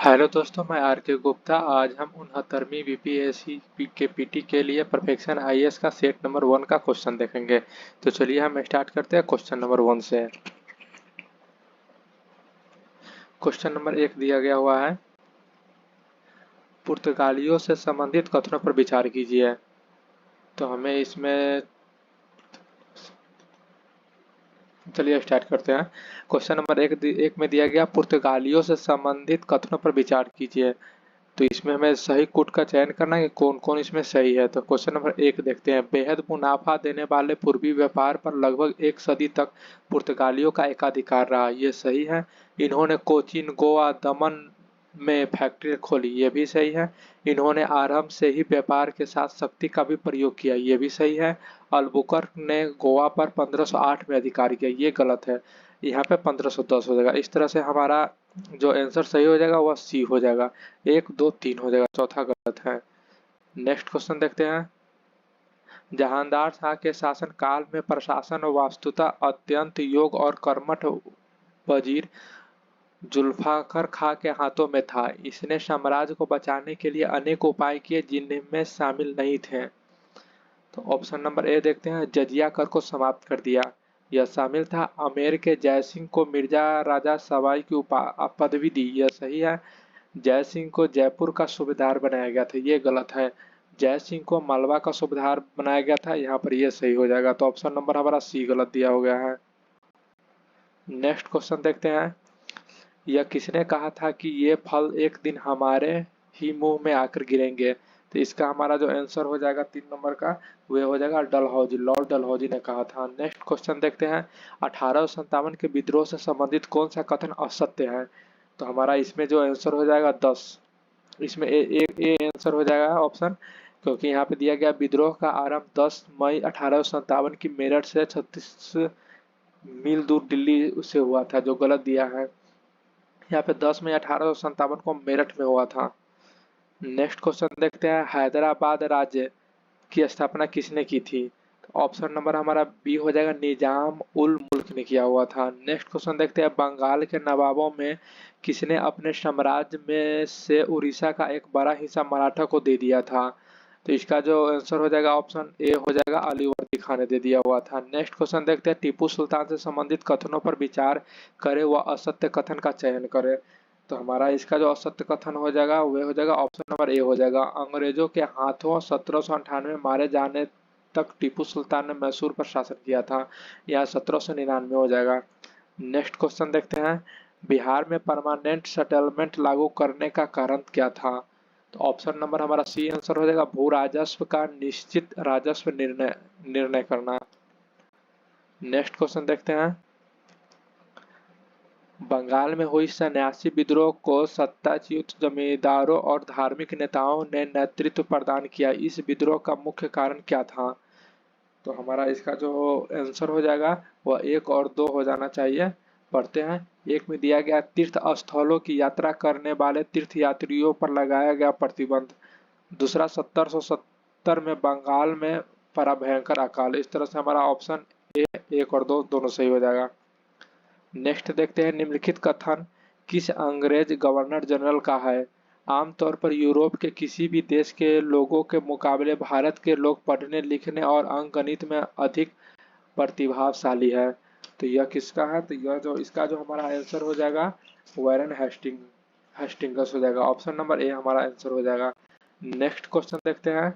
Hello दोस्तों, मैं are के गुप्ता। आज हम 69वीं बीपीएससी के पीटी के लिए परफेक्शन आईएएस का सेट नंबर 1 का क्वेश्चन देखेंगे। तो चलिए हम स्टार्ट करते हैं क्वेश्चन नंबर 1 से। क्वेश्चन नंबर 1 दिया गया हुआ है, पुर्तगालियों से संबंधित कथनों पर विचार कीजिए। तो हमें इसमें चलिए स्टार्ट करते हैं। क्वेश्चन नंबर एक में दिया गया, पुर्तगालियों से संबंधित कथनों पर विचार कीजिए। तो इसमें हमें सही कोट का चयन करना है कि कौन कौन इसमें सही है। तो क्वेश्चन नंबर 1 देखते हैं। बेहद मुनाफा देने वाले पूर्वी व्यापार पर लगभग एक सदी तक पुर्तगालियों का एकाधिकार रहा, ये सही है। इन्होंने कोचीन, गोवा, दमन में फैक्ट्री खोली, ये भी सही है। इन्होंने आरंभ से ही व्यापार के साथ शक्ति का भी प्रयोग किया, ये भी सही है। अल्बुकर्क ने गोवा पर 1508 में अधिकार किया, ये गलत है। यहाँ पे 1510 हो जाएगा। इस तरह से हमारा जो आंसर सही हो जाएगा वह सी हो जाएगा। 1 2 3 हो जाएगा, चौथा गलत है। नेक्स्ट क्वेश्चन देखते हैं। जहांदार शाह के शासन काल में प्रशासन वास्तुतः अत्यंत योग्य और कर्मठ वजीर जुल्फाकर खां के हाथों में था। इसने साम्राज्य को बचाने के लिए अनेक उपाय किए जिनमें शामिल नहीं थे। तो ऑप्शन नंबर ए देखते हैं। जजिया कर को समाप्त कर दिया, यह शामिल था। आमेर के जयसिंह को मिर्जा राजा सवाई की पदवी दी, यह सही है। जय सिंह को जयपुर का सूबेदार बनाया गया था, ये गलत है। जय सिंह को मालवा का सूबेदार बनाया गया था, यहाँ पर ये सही हो जाएगा। तो ऑप्शन नंबर हमारा सी गलत दिया हो गया है। नेक्स्ट क्वेश्चन देखते हैं। यह किसने कहा था कि ये फल एक दिन हमारे ही मुंह में आकर गिरेंगे। तो इसका हमारा जो आंसर हो जाएगा 3 नंबर का, वह हो जाएगा डलहौजी, लॉर्ड डलहौजी ने कहा था। नेक्स्ट क्वेश्चन देखते हैं। 1857 के विद्रोह से संबंधित कौन सा कथन असत्य है। तो हमारा इसमें जो आंसर हो जाएगा 10, इसमें ए आंसर हो जाएगा ऑप्शन, क्योंकि यहाँ पे दिया गया विद्रोह का आरंभ 10 मई 1857 की मेरठ से 36 मील दूर दिल्ली से हुआ था, जो गलत दिया है। यहाँ पे 10 मई 1857 को मेरठ में हुआ था। नेक्स्ट क्वेश्चन देखते हैं। हैदराबाद राज्य की स्थापना किसने की थी। ऑप्शन नंबर हमारा बी हो जाएगा, निजाम उल मुल्क ने किया हुआ था। नेक्स्ट क्वेश्चन देखते हैं। बंगाल के नवाबों में किसने अपने साम्राज्य में से उड़ीसा का एक बड़ा हिस्सा मराठा को दे दिया था। तो इसका जो आंसर हो जाएगा ऑप्शन ए हो जाएगा, अलीवर्दी खान ने दे दिया हुआ था। नेक्स्ट क्वेश्चन देखते हैं। टीपू सुल्तान से संबंधित कथनों पर विचार करें व असत्य कथन का चयन करें। तो हमारा इसका जो असत्य कथन हो जाएगा वह हो जाएगा ऑप्शन नंबर ए हो जाएगा। अंग्रेजों के हाथों 1798 मारे जाने तक टीपू सुल्तान ने मैसूर पर शासन किया था, यह 1799 हो जाएगा। नेक्स्ट क्वेश्चन देखते हैं। बिहार में परमानेंट सेटलमेंट लागू करने का कारण क्या था। तो ऑप्शन नंबर हमारा सी आंसर हो जाएगा, भू राजस्व का निश्चित राजस्व निर्णय करना। नेक्स्ट क्वेश्चन देखते हैं। बंगाल में हुई सन्यासी विद्रोह को सत्ताच्युत जमींदारों और धार्मिक नेताओं ने नेतृत्व प्रदान किया, इस विद्रोह का मुख्य कारण क्या था। तो हमारा इसका जो आंसर हो जाएगा वह 1 और 2 हो जाना चाहिए। पढ़ते हैं। एक में दिया गया, तीर्थ स्थलों की यात्रा करने वाले तीर्थयात्रियों पर लगाया गया प्रतिबंध। दूसरा, 1770 में बंगाल में पड़ा भयंकर अकाल। इस तरह से हमारा ऑप्शन ए 1 और 2 दोनों सही हो जाएगा। नेक्स्ट देखते हैं। निम्नलिखित कथन किस अंग्रेज गवर्नर जनरल का है। आमतौर पर यूरोप के किसी भी देश के लोगों के मुकाबले भारत के लोग पढ़ने लिखने और अंकगणित में अधिक प्रतिभाशाली है। तो यह किसका है। तो यह जो इसका जो हमारा आंसर हो जाएगा वैरन हेस्टिंगस हो जाएगा। ऑप्शन नंबर ए हमारा आंसर हो जाएगा। नेक्स्ट क्वेश्चन देखते हैं।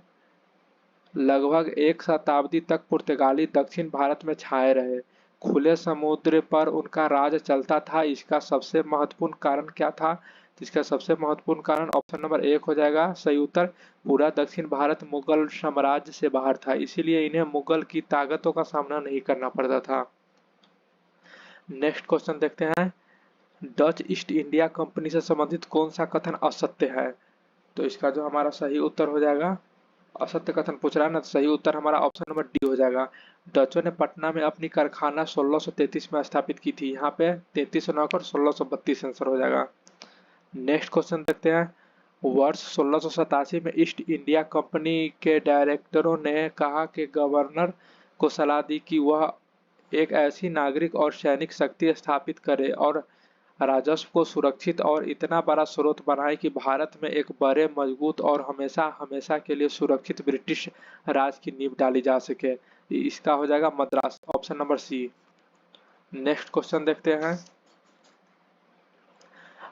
लगभग एक शताब्दी तक पुर्तगाली दक्षिण भारत में छाए रहे, खुले समुद्र पर उनका राज चलता था, इसका सबसे महत्वपूर्ण कारण क्या था। तो इसका सबसे महत्वपूर्ण कारण ऑप्शन नंबर 1 हो जाएगा, सही उत्तर। पूरा दक्षिण भारत मुगल साम्राज्य से बाहर था, इसीलिए इन्हें मुगल की ताकतों का सामना नहीं करना पड़ता था। नेक्स्ट क्वेश्चन देखते हैं। डच ईस्ट इंडिया कंपनी से संबंधित कौन सा कथन असत्य है। तो इसका जो हमारा सही उत्तर हो जाएगा, असत्य कथन पूछ रहा है ना, तो सही उत्तर हमारा ऑप्शन नंबर डी हो जाएगा। डचों ने पटना में अपनी कारखाना 1633 में स्थापित की थी, यहाँ पे 33 से 9 कर 1632 आंसर हो जाएगा। नेक्स्ट क्वेश्चन देखते हैं। वर्ष 1687 में ईस्ट इंडिया कंपनी के डायरेक्टरों ने कहा कि गवर्नर को सलाह दी कि वह एक ऐसी नागरिक और सैनिक शक्ति स्थापित करे और राजस्व को सुरक्षित और इतना बड़ा स्रोत बनाए कि भारत में एक बड़े मजबूत और हमेशा हमेशा के लिए सुरक्षित ब्रिटिश राज की नींव डाली जा सके। इसका हो जाएगा Madras, option number C. Next question देखते हैं।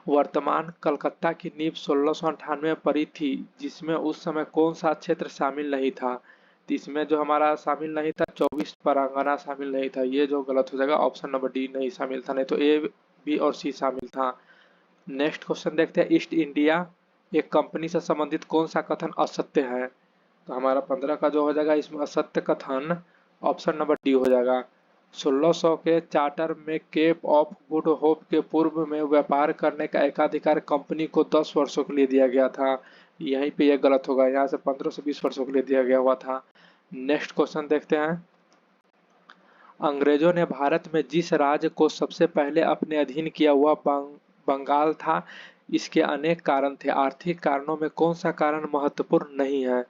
वर्तमान कलकत्ता की नींव 1698 में पड़ी थी, जिसमें उस समय कौन सा क्षेत्र शामिल नहीं था? तो इसमें जो हमारा शामिल नहीं था 24 परगना शामिल नहीं था, ये जो गलत हो जाएगा ऑप्शन नंबर डी नहीं शामिल था, नहीं तो ए, बी और सी शामिल था। नेक्स्ट क्वेश्चन देखते हैं। ईस्ट इंडिया एक कंपनी से संबंधित कौन सा कथन असत्य है? तो हमारा 15 का जो हो जाएगा इसमें असत्य कथन ऑप्शन नंबर डी हो जाएगा। 1600 के चार्टर में केप ऑफ गुड होप के पूर्व में व्यापार करने का एकाधिकार कंपनी को 10 वर्षों के लिए दिया गया था। यहीं पे यह गलत होगा, यहाँ से 15 से 20 वर्षों के लिए दिया गया हुआ था। नेक्स्ट क्वेश्चन देखते हैं। अंग्रेजों ने भारत में जिस राज्य को सबसे पहले अपने अधीन किया हुआ बंगाल था, इसके अनेक कारण थे। आर्थिक कारणों में कौन सा कारण महत्वपूर्ण नहीं है?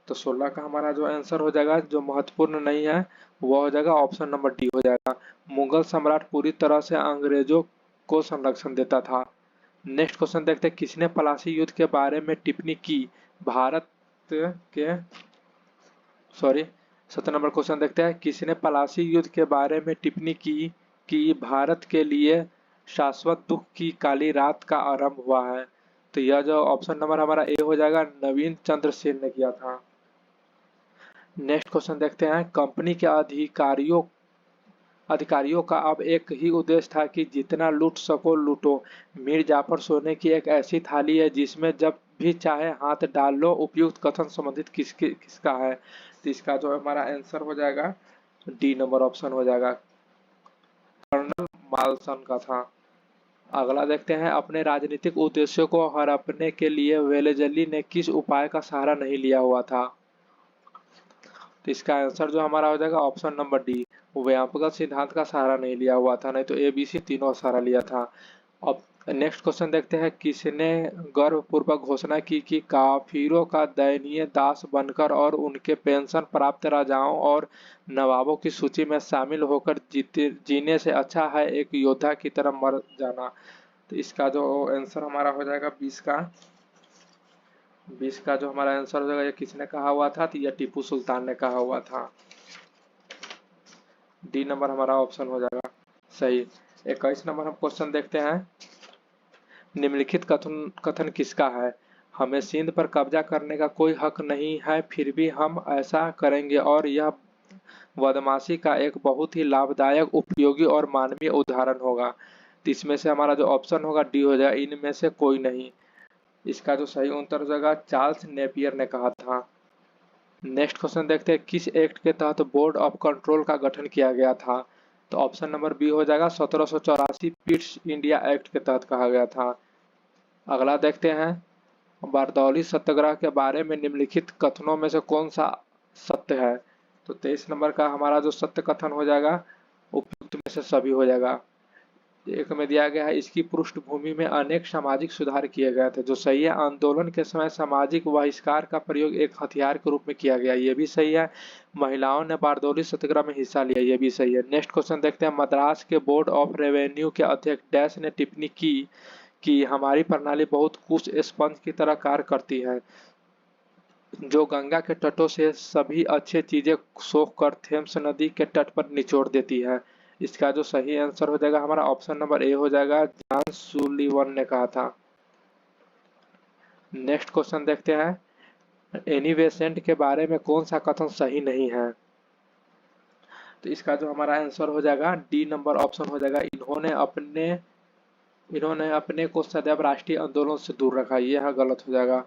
तो 16 का हमारा जो आंसर हो जाएगा जो महत्वपूर्ण नहीं है वो हो जाएगा ऑप्शन नंबर डी हो जाएगा। मुगल सम्राट पूरी तरह से अंग्रेजों को संरक्षण देता था। नेक्स्ट क्वेश्चन देखते हैं। किसने प्लासी युद्ध के बारे में टिप्पणी की? भारत के 17 नंबर क्वेश्चन देखते हैं। किसने प्लासी युद्ध के बारे में टिप्पणी की कि भारत के लिए शाश्वत दुख की काली रात का आरंभ हुआ है? तो यह जो ऑप्शन नंबर हमारा ए हो जाएगा नवीन चंद्र सेन ने किया था। नेक्स्ट क्वेश्चन देखते हैं। कंपनी के अधिकारियों का अब एक ही उद्देश्य था कि जितना लूट सको लूटो। मीर जाफर सोने की एक ऐसी थाली है जिसमें जब भी चाहे हाथ डाल लो। उपयुक्त कथन संबंधित किसका है? तो इसका जो हमारा आंसर हो जाएगा डी नंबर ऑप्शन हो जाएगा, कर्नल मालसन का था। अगला देखते हैं। अपने राजनीतिक उद्देश्यों को हड़पने के लिए वेलेजली ने किस उपाय का सहारा नहीं लिया हुआ था? तो इसका आंसर जो हमारा हो जाएगा ऑप्शन नंबर डी, व्यापक सिद्धांत का सहारा नहीं लिया हुआ था, नहीं तो ए बी सी तीनों सहारा लिया था। अब नेक्स्ट क्वेश्चन देखते हैं। किसने गर्वपूर्वक घोषणा की कि काफिरों का दयनीय दास बनकर और उनके पेंशन प्राप्त राजाओं और नवाबों की सूची में शामिल होकर जीने से अच्छा है एक योद्धा की तरह मर जाना? तो इसका जो आंसर हमारा हो जाएगा 20 का जो हमारा आंसर हो जाएगा ये किसने कहा हुआ था? तो यह टीपू सुल्तान ने कहा हुआ था। डी नंबर हमारा ऑप्शन हो जाएगा सही। 21 नंबर हम क्वेश्चन देखते हैं। निम्नलिखित कथन किसका है? हमें सिंध पर कब्जा करने का कोई हक नहीं है, फिर भी हम ऐसा करेंगे और यह बदमाशी का एक बहुत ही लाभदायक, उपयोगी और मानवीय उदाहरण होगा। तो इसमें से हमारा जो ऑप्शन होगा डी हो जाएगा, इनमें से कोई नहीं। इसका जो सही उत्तर हो जाएगा चार्ल्स नेपियर ने कहा था। नेक्स्ट क्वेश्चन देखते हैं। किस एक्ट के तहत बोर्ड ऑफ कंट्रोल का गठन किया गया था? तो ऑप्शन नंबर बी हो जाएगा 1784 पिट्स इंडिया एक्ट के तहत कहा गया था। अगला देखते हैं। बारदौली सत्याग्रह के बारे में निम्नलिखित कथनों में से कौन सा सत्य है? तो 23 नंबर का हमारा जो सत्य कथन हो जाएगा उपयुक्त में से सभी हो जाएगा। एक में दिया गया है। इसकी पृष्ठभूमि में अनेक सामाजिक सुधार किए गए थे। जो सही है। आंदोलन के समय सामाजिक बहिष्कार का प्रयोग एक हथियार के रूप में किया गया, ये भी सही है। महिलाओं ने बारदौली सत्याग्रह में हिस्सा लिया, ये भी सही है। नेक्स्ट क्वेश्चन देखते हैं। मद्रास के बोर्ड ऑफ रेवेन्यू के अध्यक्ष डैश ने टिप्पणी की कि हमारी प्रणाली बहुत कुछ स्पंज की तरह कार्य करती है, जो गंगा के तटों से सभी अच्छी चीजें सोख कर थेम्स नदी के तट पर निचोड़ देती है। इसका जो सही आंसर हो जाएगा हमारा ऑप्शन नंबर ए हो जाएगा, जॉन सुलीवन ने कहा था। नेक्स्ट क्वेश्चन देखते हैं। एनी बेसेंट के बारे में कौन सा कथन सही नहीं है? तो इसका जो हमारा आंसर हो जाएगा डी नंबर ऑप्शन हो जाएगा, इन्होंने अपने को सदैव राष्ट्रीय आंदोलन से दूर रखा, यह गलत हो जाएगा।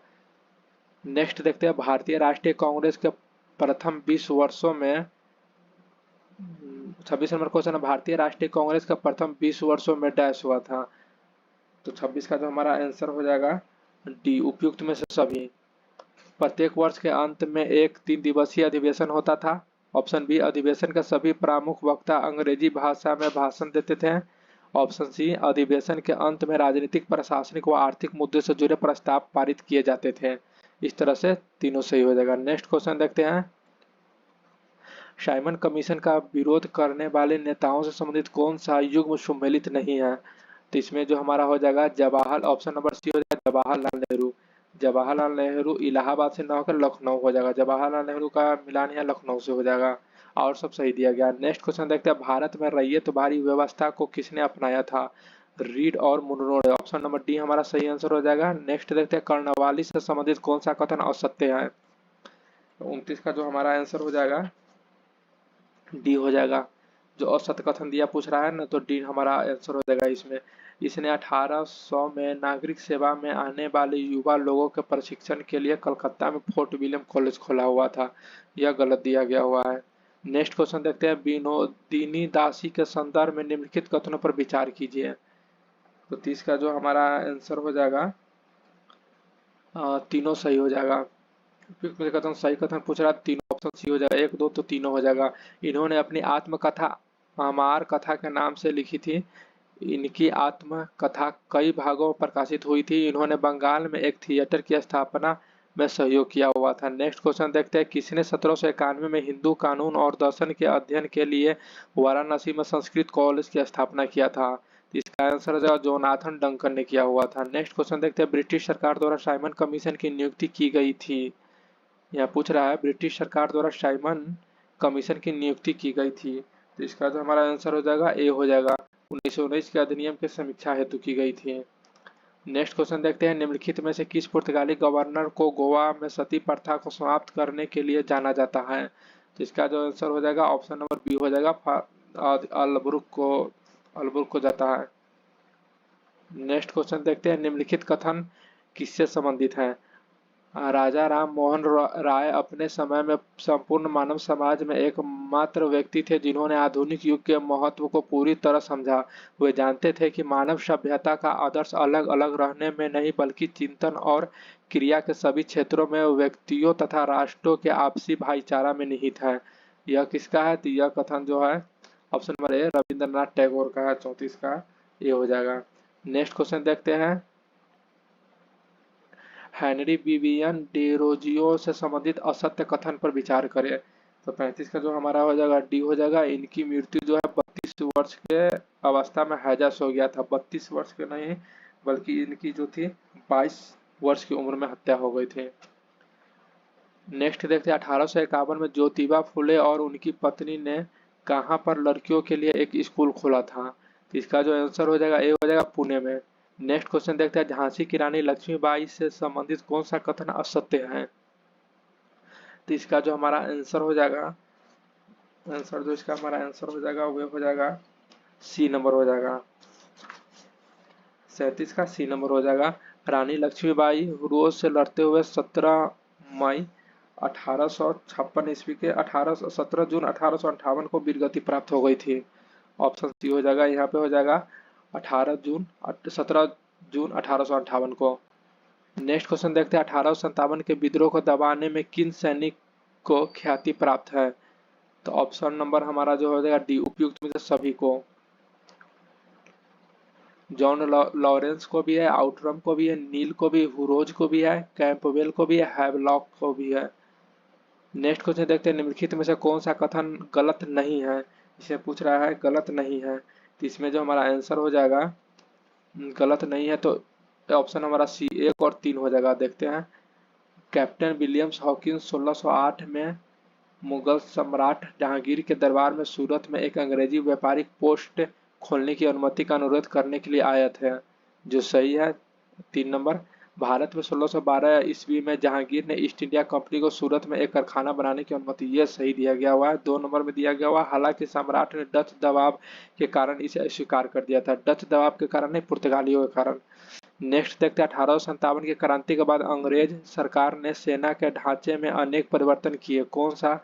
नेक्स्ट देखते हैं। भारतीय राष्ट्रीय कांग्रेस के प्रथम 20 वर्षों में 26 नंबर क्वेश्चन है। भारतीय राष्ट्रीय कांग्रेस का प्रथम 20 वर्षों में डैश हुआ था? तो 26 का जो हमारा आंसर हो जाएगा डी, उपयुक्त में से सभी। प्रत्येक वर्ष के अंत में एक 3 दिवसीय अधिवेशन होता था। ऑप्शन बी, अधिवेशन के सभी प्रमुख वक्ता अंग्रेजी भाषा में भाषण देते थे। ऑप्शन सी, अधिवेशन के अंत में राजनीतिक, प्रशासनिक व आर्थिक मुद्दे से जुड़े प्रस्ताव पारित किए जाते थे। इस तरह से तीनों सही हो जाएगा। नेक्स्ट क्वेश्चन देखते हैं। साइमन कमीशन का विरोध करने वाले नेताओं से संबंधित कौन सा युग्म सुमेलित नहीं है? तो इसमें जो हमारा हो जाएगा जवाहर, ऑप्शन नंबर सी हो जाएगा जवाहरलाल नेहरू। जवाहरलाल नेहरू इलाहाबाद से ना होकर लखनऊ हो जाएगा, जवाहरलाल नेहरू का मिलान यहाँ लखनऊ से हो जाएगा। और सब सही दिया गया। नेक्स्ट क्वेश्चन देखते हैं, भारत में रैयतवाड़ी व्यवस्था को किसने अपनाया था? रीड और मुनरो ने। ऑप्शन नंबर डी हमारा सही आंसर हो जाएगा। नेक्स्ट देखते हैं, कर्णवाली से संबंधित कौन सा कथन असत्य है? 29 का जो हमारा आंसर हो जाएगा डी हो जाएगा। जो असत्य कथन दिया पूछ रहा है ना, तो डी हमारा आंसर हो जाएगा इसमें। इसने 1800 में नागरिक सेवा में आने वाले युवा लोगों के प्रशिक्षण के लिए कलकत्ता में फोर्ट विलियम कॉलेज खोला हुआ था। यह गलत दिया गया हुआ है। नेक्स्ट क्वेश्चन देखते हैं, विनोदिनी दासी के संदर्भ में निम्नलिखित कथनों पर विचार कीजिए। तो 30 का जो हमारा आंसर हो जाएगा तीनों सही हो जाएगा। मुझे कथन सही कथन पूछ रहा है, तीनों ऑप्शन सी हो जाएगा, एक दो तो तीनों हो जाएगा। इन्होंने अपनी आत्मकथा अमार कथा के नाम से लिखी थी। इनकी आत्मकथा कई भागों में प्रकाशित हुई थी। इन्होंने बंगाल में एक थिएटर की स्थापना में सहयोग किया हुआ था। नेक्स्ट क्वेश्चन देखते हैं, किसने 1791 में हिंदू कानून और दर्शन के अध्ययन के लिए वाराणसी में संस्कृत कॉलेज की स्थापना किया था? तो इसका आंसर जो जोनाथन डंकन ने किया हुआ था। नेक्स्ट क्वेश्चन देखते हैं, ब्रिटिश सरकार द्वारा साइमन कमीशन की नियुक्ति की गई थी। यहाँ पूछ रहा है ब्रिटिश सरकार द्वारा साइमन कमीशन की नियुक्ति की गई थी। तो इसका जो हमारा आंसर हो जाएगा ए हो जाएगा। 1919 के अधिनियम की समीक्षा हेतु की गई थी। नेक्स्ट क्वेश्चन देखते हैं, निम्नलिखित में से किस पुर्तगाली गवर्नर को गोवा में सती प्रथा को समाप्त करने के लिए जाना जाता है? तो इसका जो आंसर हो जाएगा ऑप्शन नंबर बी हो जाएगा, अलबुर्क को जाता है। नेक्स्ट क्वेश्चन देखते हैं, निम्नलिखित कथन किससे संबंधित है? राजा राम मोहन राय अपने समय में संपूर्ण मानव समाज में एकमात्र व्यक्ति थे जिन्होंने आधुनिक युग के महत्व को पूरी तरह समझा। वे जानते थे कि मानव सभ्यता का आदर्श अलग अलग रहने में नहीं बल्कि चिंतन और क्रिया के सभी क्षेत्रों में व्यक्तियों तथा राष्ट्रों के आपसी भाईचारा में निहित है। यह किसका है? तो यह कथन जो है ऑप्शन नंबर ए रविंद्रनाथ टैगोर का है। 34 का ये हो जाएगा। नेक्स्ट क्वेश्चन देखते हैं, हेनरी विवियन डेरोजियो से संबंधित असत्य कथन पर विचार करें। तो 35 का जो हमारा हो जाएगा डी हो जाएगा। इनकी मृत्यु जो है 32 वर्ष के अवस्था में हैजा हो गया था। 32 वर्ष के नहीं बल्कि इनकी जो थी 22 वर्ष की उम्र में हत्या हो गई थी। नेक्स्ट देखते हैं, 1851 में ज्योतिबा फुले और उनकी पत्नी ने कहाँ पर लड़कियों के लिए एक स्कूल खोला था? तो इसका जो आंसर हो जाएगा ए हो जाएगा, पुणे में। नेक्स्ट क्वेश्चन देखते हैं, झांसी की रानी लक्ष्मीबाई से संबंधित कौन सा कथन असत्य है? तो इसका जो हमारा आंसर हो जाएगा, आंसर जो इसका हमारा आंसर हो जाएगा वो हो जाएगा सी नंबर हो जाएगा। 37 का सी नंबर हो जाएगा। रानी लक्ष्मीबाई रोज से लड़ते हुए 17 मई 1856 ईस्वी के 17 जून 1858 को वीरगति प्राप्त हो गई थी। ऑप्शन सी हो जाएगा, यहाँ पे हो जाएगा 17 जून 1858 को। नेक्स्ट क्वेश्चन देखते हैं, 1857 के विद्रोह को दबाने में किन सैनिक को ख्याति प्राप्त है? तो ऑप्शन नंबर हमारा जो हो जाएगा डी, उपयुक्त में से सभी को। जॉन लॉरेंस को भी है, आउटरम को भी है, नील को भी, हुरोज को भी है, कैंपबेल को भी है, हैवलॉक को भी है। नेक्स्ट क्वेश्चन देखते हैं, निम्नलिखित में से कौन सा कथन गलत नहीं है? इसे पूछ रहा है गलत नहीं है। तो इसमें जो हमारा आंसर हो जाएगा गलत नहीं है, तो ऑप्शन हमारा सी 1 और 3 हो जाएगा। देखते हैं, कैप्टन विलियम्स हॉकिंस 1608 में मुगल सम्राट जहांगीर के दरबार में सूरत में एक अंग्रेजी व्यापारिक पोस्ट खोलने की अनुमति का अनुरोध करने के लिए आए थे, जो सही है। 3 नंबर, भारत में 1612 ईस्वी में जहांगीर ने ईस्ट इंडिया कंपनी को सूरत में एक कारखाना बनाने की अनुमति, यह सही दिया गया हुआ है। 2 नंबर में दिया गया हुआ, हालांकि सम्राट ने डच दबाव के कारण इसे अस्वीकार कर दिया था। डच दबाव के कारण नहीं, पुर्तगालियों के कारण। नेक्स्ट देखते हैं, 1857 की क्रांति के बाद अंग्रेज सरकार ने सेना के ढांचे में अनेक परिवर्तन किए। कौन सा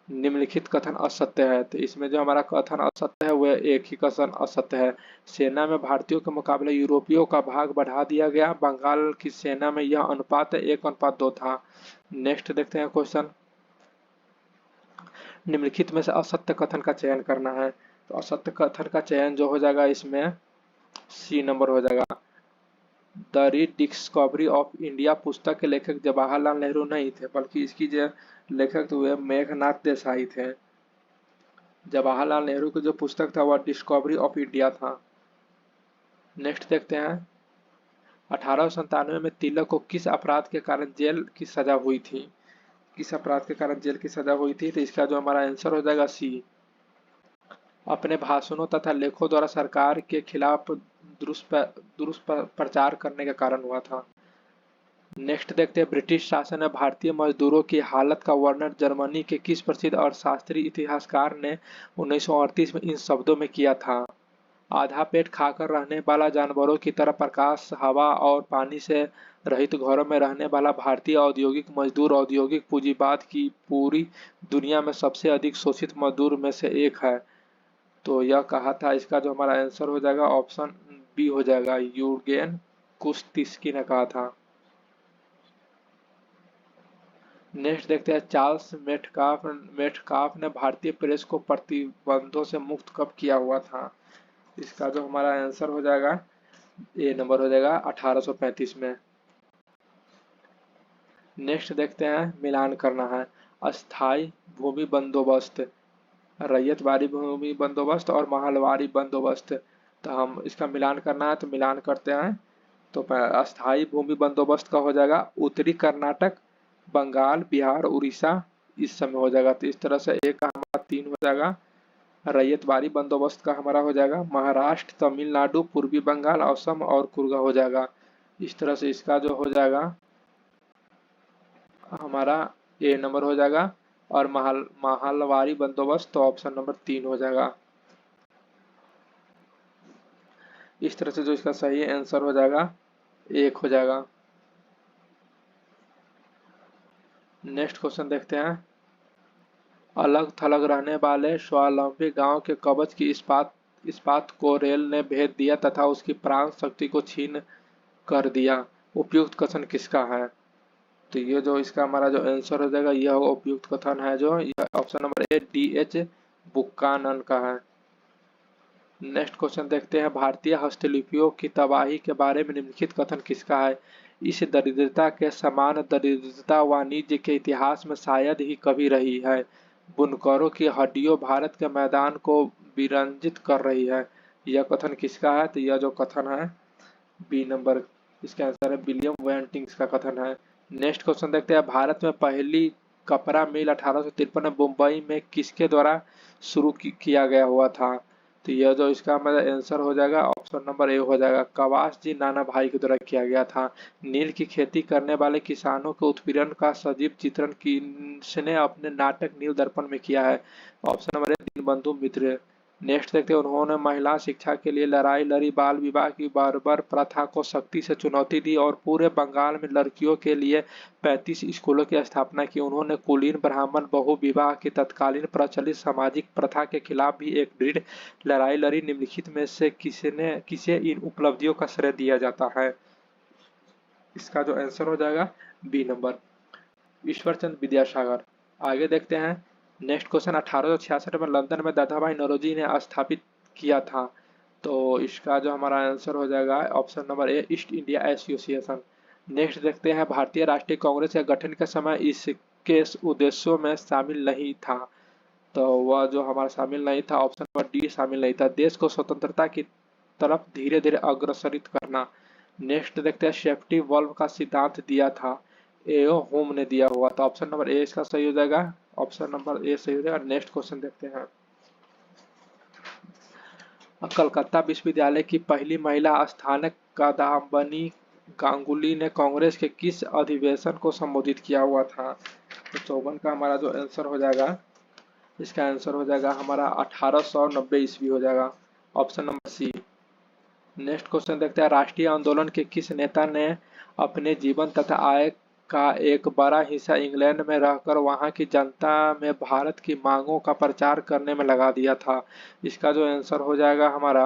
निम्नलिखित कथन असत्य है? तो इसमें जो हमारा कथन असत्य है वह एक ही कथन असत्य है। सेना में भारतीयों के मुकाबले यूरोपियों का भाग बढ़ा दिया गया। बंगाल की सेना में यह अनुपात 1:2 था। नेक्स्ट देखते हैं क्वेश्चन, निम्नलिखित में से असत्य कथन का चयन करना है। तो असत्य कथन का चयन जो हो जाएगा इसमें सी नंबर हो जाएगा। द रीडिस्कवरी ऑफ इंडिया पुस्तक के लेखक जवाहरलाल नेहरू नहीं थे, बल्कि इसकी जो लेखक तो वे मेघनाथ देसाई थे। जवाहरलाल नेहरू की जो पुस्तक था वह डिस्कवरी ऑफ इंडिया था। नेक्स्ट देखते हैं 1897 में तिलक को किस अपराध के कारण जेल की सजा हुई थी? किस अपराध के कारण जेल की सजा हुई थी? तो इसका जो हमारा आंसर हो जाएगा सी। अपने भाषणों तथा लेखों द्वारा सरकार के खिलाफ दुष्प्रचार करने के कारण हुआ था। नेक्स्ट देखते हैं ब्रिटिश शासन में भारतीय मजदूरों की हालत का वर्णन जर्मनी के किस प्रसिद्ध और शास्त्रीय इतिहासकार ने 1938 में इन शब्दों में किया था? आधा पेट खाकर रहने वाला, जानवरों की तरह प्रकाश, हवा और पानी से रहित घरों में रहने वाला भारतीय औद्योगिक मजदूर औद्योगिक पूंजीवाद की पूरी दुनिया में सबसे अधिक शोषित मजदूर में से एक है। तो यह कहा था, इसका जो हमारा आंसर हो जाएगा ऑप्शन बी हो जाएगा, यूर्गेन कुस्तिस्की ने कहा था। नेक्स्ट देखते हैं चार्ल्स मेटकाफ ने भारतीय प्रेस को प्रतिबंधों से मुक्त कब किया हुआ था? इसका जो हमारा आंसर हो जाएगा ए नंबर हो जाएगा 1835 में। नेक्स्ट देखते हैं मिलान करना है अस्थाई भूमि बंदोबस्त, रैयतवाड़ी भूमि बंदोबस्त और महलवाड़ी बंदोबस्त। तो हम इसका मिलान करना है तो मिलान करते हैं। तो अस्थाई भूमि बंदोबस्त का हो जाएगा उत्तरी कर्नाटक, बंगाल, बिहार, उड़ीसा इस समय हो जाएगा। तो इस तरह से एक का हमारा 3 हो जाएगा। रैयतवाड़ी बंदोबस्त का हमारा हो जाएगा महाराष्ट्र, तमिलनाडु, पूर्वी बंगाल, असम और कुर्गा हो जाएगा। इस तरह से इसका जो हो जाएगा हमारा ए नंबर हो जाएगा और महलवाड़ी बंदोबस्त तो ऑप्शन नंबर 3 हो जाएगा। इस तरह से जो इसका सही आंसर हो जाएगा 1 हो जाएगा। नेक्स्ट क्वेश्चन देखते हैं अलग थलग रहने वाले स्वावलंबी गांव के कवच की इस्पात को रेल ने भेद दिया तथा उसकी प्राण शक्ति को छीन कर दिया। उपयुक्त कथन किसका है? तो ये जो इसका हमारा जो आंसर हो जाएगा यह उपयुक्त कथन है जो option number A D H Buchanan का है। नेक्स्ट क्वेश्चन देखते हैं भारतीय हस्तलिपियों की तबाही के बारे में निम्नलिखित कथन किसका है? इस दरिद्रता के समान दरिद्रता वाणिज्य के इतिहास में शायद ही कभी रही है। बुनकरों की हड्डियों भारत के मैदान को विरंजित कर रही है। यह कथन किसका है? तो यह जो कथन है बी नंबर इसका आंसर है विलियम वेंटिंग्स का कथन है। नेक्स्ट क्वेश्चन देखते हैं भारत में पहली कपड़ा मिल 1853 में मुंबई में किसके द्वारा शुरू किया गया हुआ था? तो यह जो इसका हमारा आंसर हो जाएगा ऑप्शन नंबर ए हो जाएगा कवास जी नाना भाई के द्वारा किया गया था। नील की खेती करने वाले किसानों के उत्पीड़न का सजीव चित्रण किसने अपने नाटक नील दर्पण में किया है? Option number A Dinabandhu Mitra. Next देखते हैं उन्होंने महिला शिक्षा के लिए लड़ाई लड़ी, बाल विवाह की बर्बर प्रथा को सख्ती से चुनौती दी और पूरे बंगाल में लड़कियों के लिए 35 स्कूलों की स्थापना की। उन्होंने कुलीन ब्राह्मण बहु विवाह की तत्कालीन प्रचलित सामाजिक प्रथा के खिलाफ भी एक दृढ़ लड़ाई लड़ी। निम्नलिखित में से किसे इन उपलब्धियों का श्रेय दिया जाता है? इसका जो आंसर हो जाएगा बी नंबर ईश्वरचंद विद्यासागर। आगे देखते हैं नेक्स्ट क्वेश्चन 1866 में लंदन में दादाभाई नौरोजी ने स्थापित किया था। तो इसका जो हमारा आंसर हो जाएगा ऑप्शन नंबर ए ईस्ट इंडिया एसोसिएशन। नेक्स्ट देखते हैं भारतीय राष्ट्रीय कांग्रेस के गठन के समय इसके उद्देश्यों में शामिल नहीं था। तो वह जो हमारा शामिल नहीं था ऑप्शन नंबर डी शामिल नहीं था देश को स्वतंत्रता की तरफ धीरे धीरे अग्रसरित करना। नेक्स्ट देखते हैं सेफ्टी वॉल्व का सिद्धांत दिया था एओ होम ने दिया हुआ था। ऑप्शन नंबर ए इसका सही हो जाएगा, ऑप्शन नंबर ए सही हो जाएगा। नेक्स्ट क्वेश्चन देखते हैं कलकत्ता विश्वविद्यालय की पहली महिला स्थानक कादम्बनी गांगुली ने कांग्रेस के किस अधिवेशन को संबोधित किया हुआ था? तो 54 का हमारा जो आंसर हो जाएगा इसका आंसर हो जाएगा हमारा 1890 ईस्वी हो जाएगा, option number C. Next question देखते हैं राष्ट्रीय आंदोलन के किस नेता ने अपने जीवन तथा आय का एक बड़ा हिस्सा इंग्लैंड में रहकर वहां की जनता में भारत की मांगों का प्रचार करने में लगा दिया था? इसका जो आंसर हो जाएगा हमारा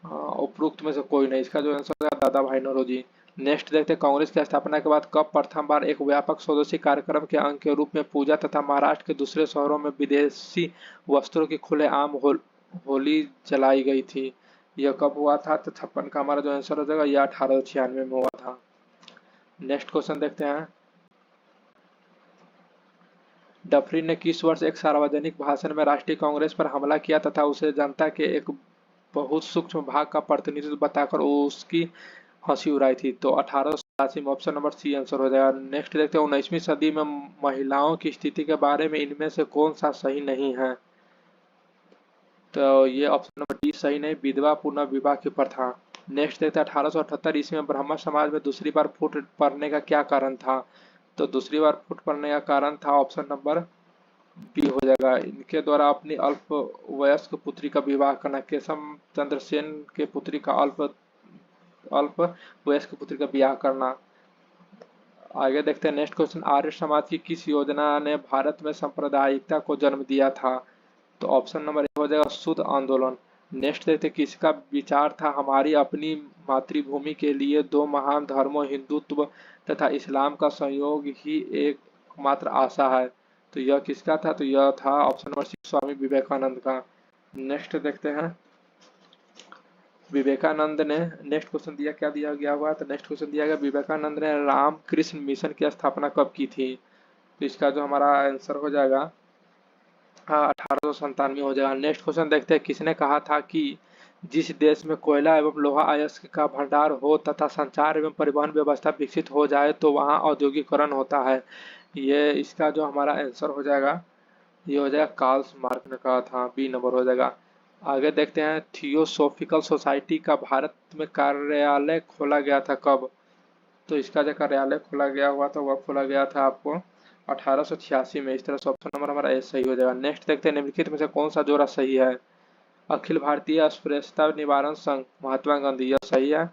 उपरोक्त में से कोई नहीं। इसका जो आंसर है दादा भाई नौरोजी। नेक्स्ट देखते हैं कांग्रेस की स्थापना के बाद कब प्रथम बार एक व्यापक स्वदेशी कार्यक्रम के अंग के रूप में पूजा तथा महाराष्ट्र के दूसरे शहरों में विदेशी वस्त्रों की खुलेआम होली जलाई गई थी? यह कब हुआ था? तो 56 का हमारा जो आंसर हो जाएगा यह 1896 में हुआ था। नेक्स्ट क्वेश्चन देखते हैं डफरिन ने किस वर्ष एक सार्वजनिक भाषण में राष्ट्रीय कांग्रेस पर हमला किया तथा उसे जनता के एक बहुत सूक्ष्म भाग का प्रतिनिधित्व बताकर उसकी हंसी उड़ाई थी। तो 1887 में ऑप्शन नंबर सी आंसर हो जाएगा। नेक्स्ट देखते हैं 19वीं सदी में महिलाओं की स्थिति के बारे में इनमें से कौन सा सही नहीं है। तो ये ऑप्शन नंबर डी सही नहीं, विधवा पुनर्विवाह की प्रथा। नेक्स्ट देखते हैं 1878 ईस्वी में ब्राह्मण समाज में दूसरी बार फूट पड़ने का क्या कारण था। तो दूसरी बार फूट पड़ने का कारण था ऑप्शन नंबर बी हो जाएगा, इनके द्वारा अपनी अल्प वयस्क पुत्री का विवाह करना। केशव चंद्र सेन के पुत्री का अल्प वयस्क पुत्री का विवाह करना। आगे देखते हैं नेक्स्ट क्वेश्चन, आर्य समाज की किस योजना ने भारत में सांप्रदायिकता को जन्म दिया था। तो ऑप्शन नंबर ए हो जाएगा शुद्ध आंदोलन। नेक्स्ट देखते हैं किसका विचार था हमारी अपनी मातृभूमि के लिए दो महान धर्मों हिंदुत्व तथा इस्लाम का संयोग ही एकमात्र आशा है। तो यह किसका था, तो यह था ऑप्शन नंबर सी स्वामी विवेकानंद का। नेक्स्ट देखते हैं विवेकानंद ने, नेक्स्ट क्वेश्चन दिया क्या दिया गया हुआ, तो नेक्स्ट क्वेश्चन दिया गया विवेकानंद ने रामकृष्ण मिशन की स्थापना कब की थी। तो इसका जो हमारा आंसर हो जाएगा हाँ 1897 हो जाएगा। नेक्स्ट क्वेश्चन देखते हैं किसने कहा था कि जिस देश में कोयला एवं लोहा अयस्क का भंडार हो तथा संचार एवं परिवहन व्यवस्था विकसित हो जाए तो वहाँ औद्योगिकरण होता है। ये इसका जो हमारा आंसर हो जाएगा ये हो जाएगा कार्ल मार्क्स ने कहा था, बी नंबर हो जाएगा। आगे देखते हैं थियोसॉफिकल सोसाइटी का भारत में कार्यालय खोला गया था कब। तो इसका जो कार्यालय खोला गया हुआ था वह खोला गया था आपको 1886 में। इस तरह से ऑप्शन नंबर हमारा ए सही हो जाएगा। नेक्स्ट देखते हैं निम्नलिखित में से कौन सा जोड़ा सही है। अखिल भारतीय अस्पृश्यता निवारण संघ महात्मा गांधी, यह सही है।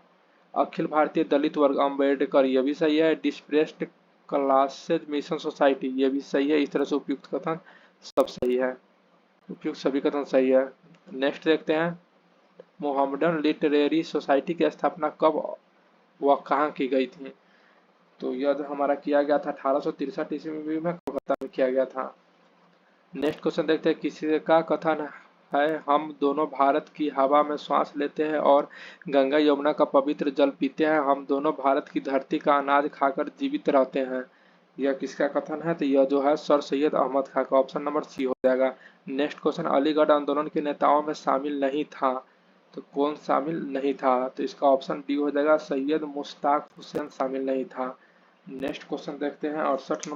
अखिल भारतीय दलित वर्ग अम्बेडकर, यह भी सही है। डिस्प्रेस्ड क्लासेज मिशन सोसाइटी, यह भी सही है। इस तरह से उपयुक्त कथन सब सही है, उपयुक्त सभी कथन सही है। नेक्स्ट देखते हैं मोहम्मदन लिटरेरी सोसाइटी की स्थापना कब व कहाँ की गई थी। तो यह जो हमारा किया गया था 1863 ईस्वी में कोलकाता में किया गया था। नेक्स्ट क्वेश्चन देखते हैं किसी का कथन है हम दोनों भारत की हवा में सांस लेते हैं और गंगा यमुना का पवित्र जल पीते हैं, हम दोनों भारत की धरती का अनाज खाकर जीवित रहते हैं। यह किसका कथन है, तो यह जो है सर सैयद अहमद खान का, ऑप्शन नंबर सी हो जाएगा। नेक्स्ट क्वेश्चन अलीगढ़ आंदोलन के नेताओं में शामिल नहीं था। तो कौन शामिल नहीं था, तो इसका ऑप्शन डी हो जाएगा सैयद मुश्ताक हुसैन शामिल नहीं था। नेक्स्ट क्वेश्चन देखते हैं 68